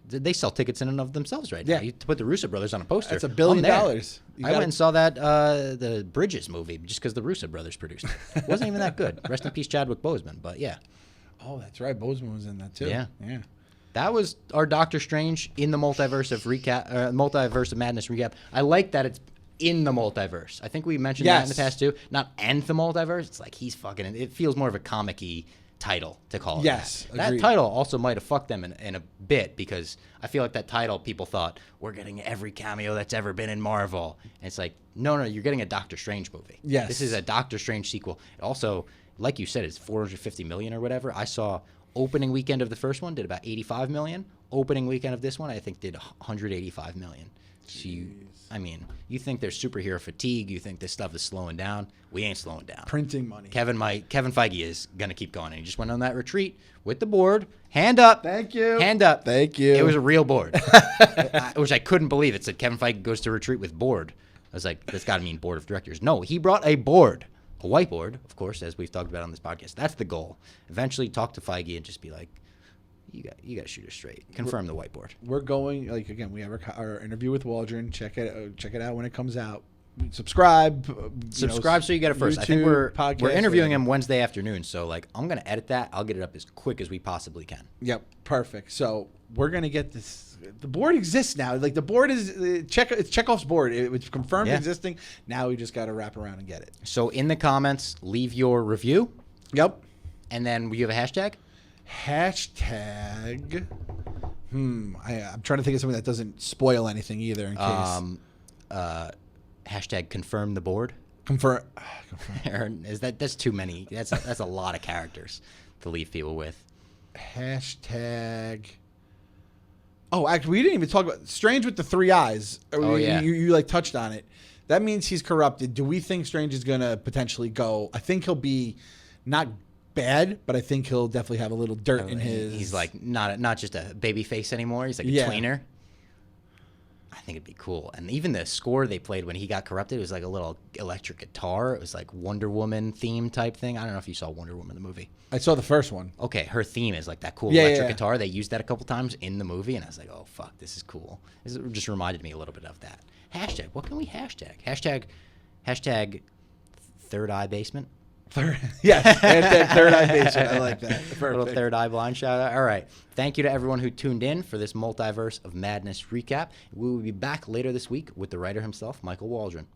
they sell tickets in and of themselves right now. You put the Russo brothers on a poster. That's $1 billion. I went and saw that, the Bridges movie, just because the Russo brothers produced it. It wasn't even that good. Rest in peace, Chadwick Boseman, but yeah. Oh, that's right. Boseman was in that too. Yeah. Yeah. That was our Doctor Strange in the Multiverse of Madness recap. I like that it's in the multiverse. I think we mentioned that in the past too. Not end the multiverse. It's like he's fucking. It feels more of a comic-y title to call it. Yes, that title also might have fucked them in a bit because I feel like that title people thought we're getting every cameo that's ever been in Marvel, and it's like no, you're getting a Doctor Strange movie. Yes, this is a Doctor Strange sequel. It also, like you said, it's $450 million or whatever. I saw opening weekend of the first one did about $85 million. Opening weekend of this one, I think, did $185 million. So you think there's superhero fatigue? You think this stuff is slowing down? We ain't slowing down. Printing money. Kevin Feige is gonna keep going, and he just went on that retreat with the board. Hand up. Thank you. Hand up. Thank you. It was a real board, which I couldn't believe. It said Kevin Feige goes to retreat with board. I was like, that's got to mean board of directors. No, he brought a board. A whiteboard, of course, as we've talked about on this podcast. That's the goal. Eventually talk to Feige and just be like, you got to shoot it straight. Confirm the whiteboard. We're going, like, again, we have our interview with Waldron. Check it out when it comes out. Subscribe. So you get it first. YouTube, I think we're interviewing whatever. him Wednesday afternoon. So, like, I'm going to edit that. I'll get it up as quick as we possibly can. Yep, perfect. So we're going to get this. The board exists now. Like, the board is, it's Chekhov's board. It was confirmed existing. Now we just got to wrap around and get it. So in the comments, leave your review. Yep. And then you have a hashtag? Hashtag. I'm trying to think of something that doesn't spoil anything either in case. Hashtag confirm the board. Confirm. Or that's too many. That's a lot of characters to leave people with. Hashtag. Oh, actually, we didn't even talk about Strange with the 3 eyes. Oh, yeah. You like touched on it. That means he's corrupted. Do we think Strange is going to potentially go? I think he'll be not bad, but I think he'll definitely have a little dirt in his. He's like not just a baby face anymore. He's like a tweener. I think it'd be cool. And even the score they played when he got corrupted, it was like a little electric guitar. It was like Wonder Woman theme type thing. I don't know if you saw Wonder Woman the movie. I saw the first one. Okay, her theme is like that cool electric guitar. They used that a couple times in the movie, and I was like, oh, fuck, this is cool. This just reminded me a little bit of that. Hashtag, what can we hashtag? Hashtag third eye basement. Yes, third eye basement. I like that. Perfect. Little third eye blind shout out. All right. Thank you to everyone who tuned in for this Multiverse of Madness recap. We will be back later this week with the writer himself, Michael Waldron.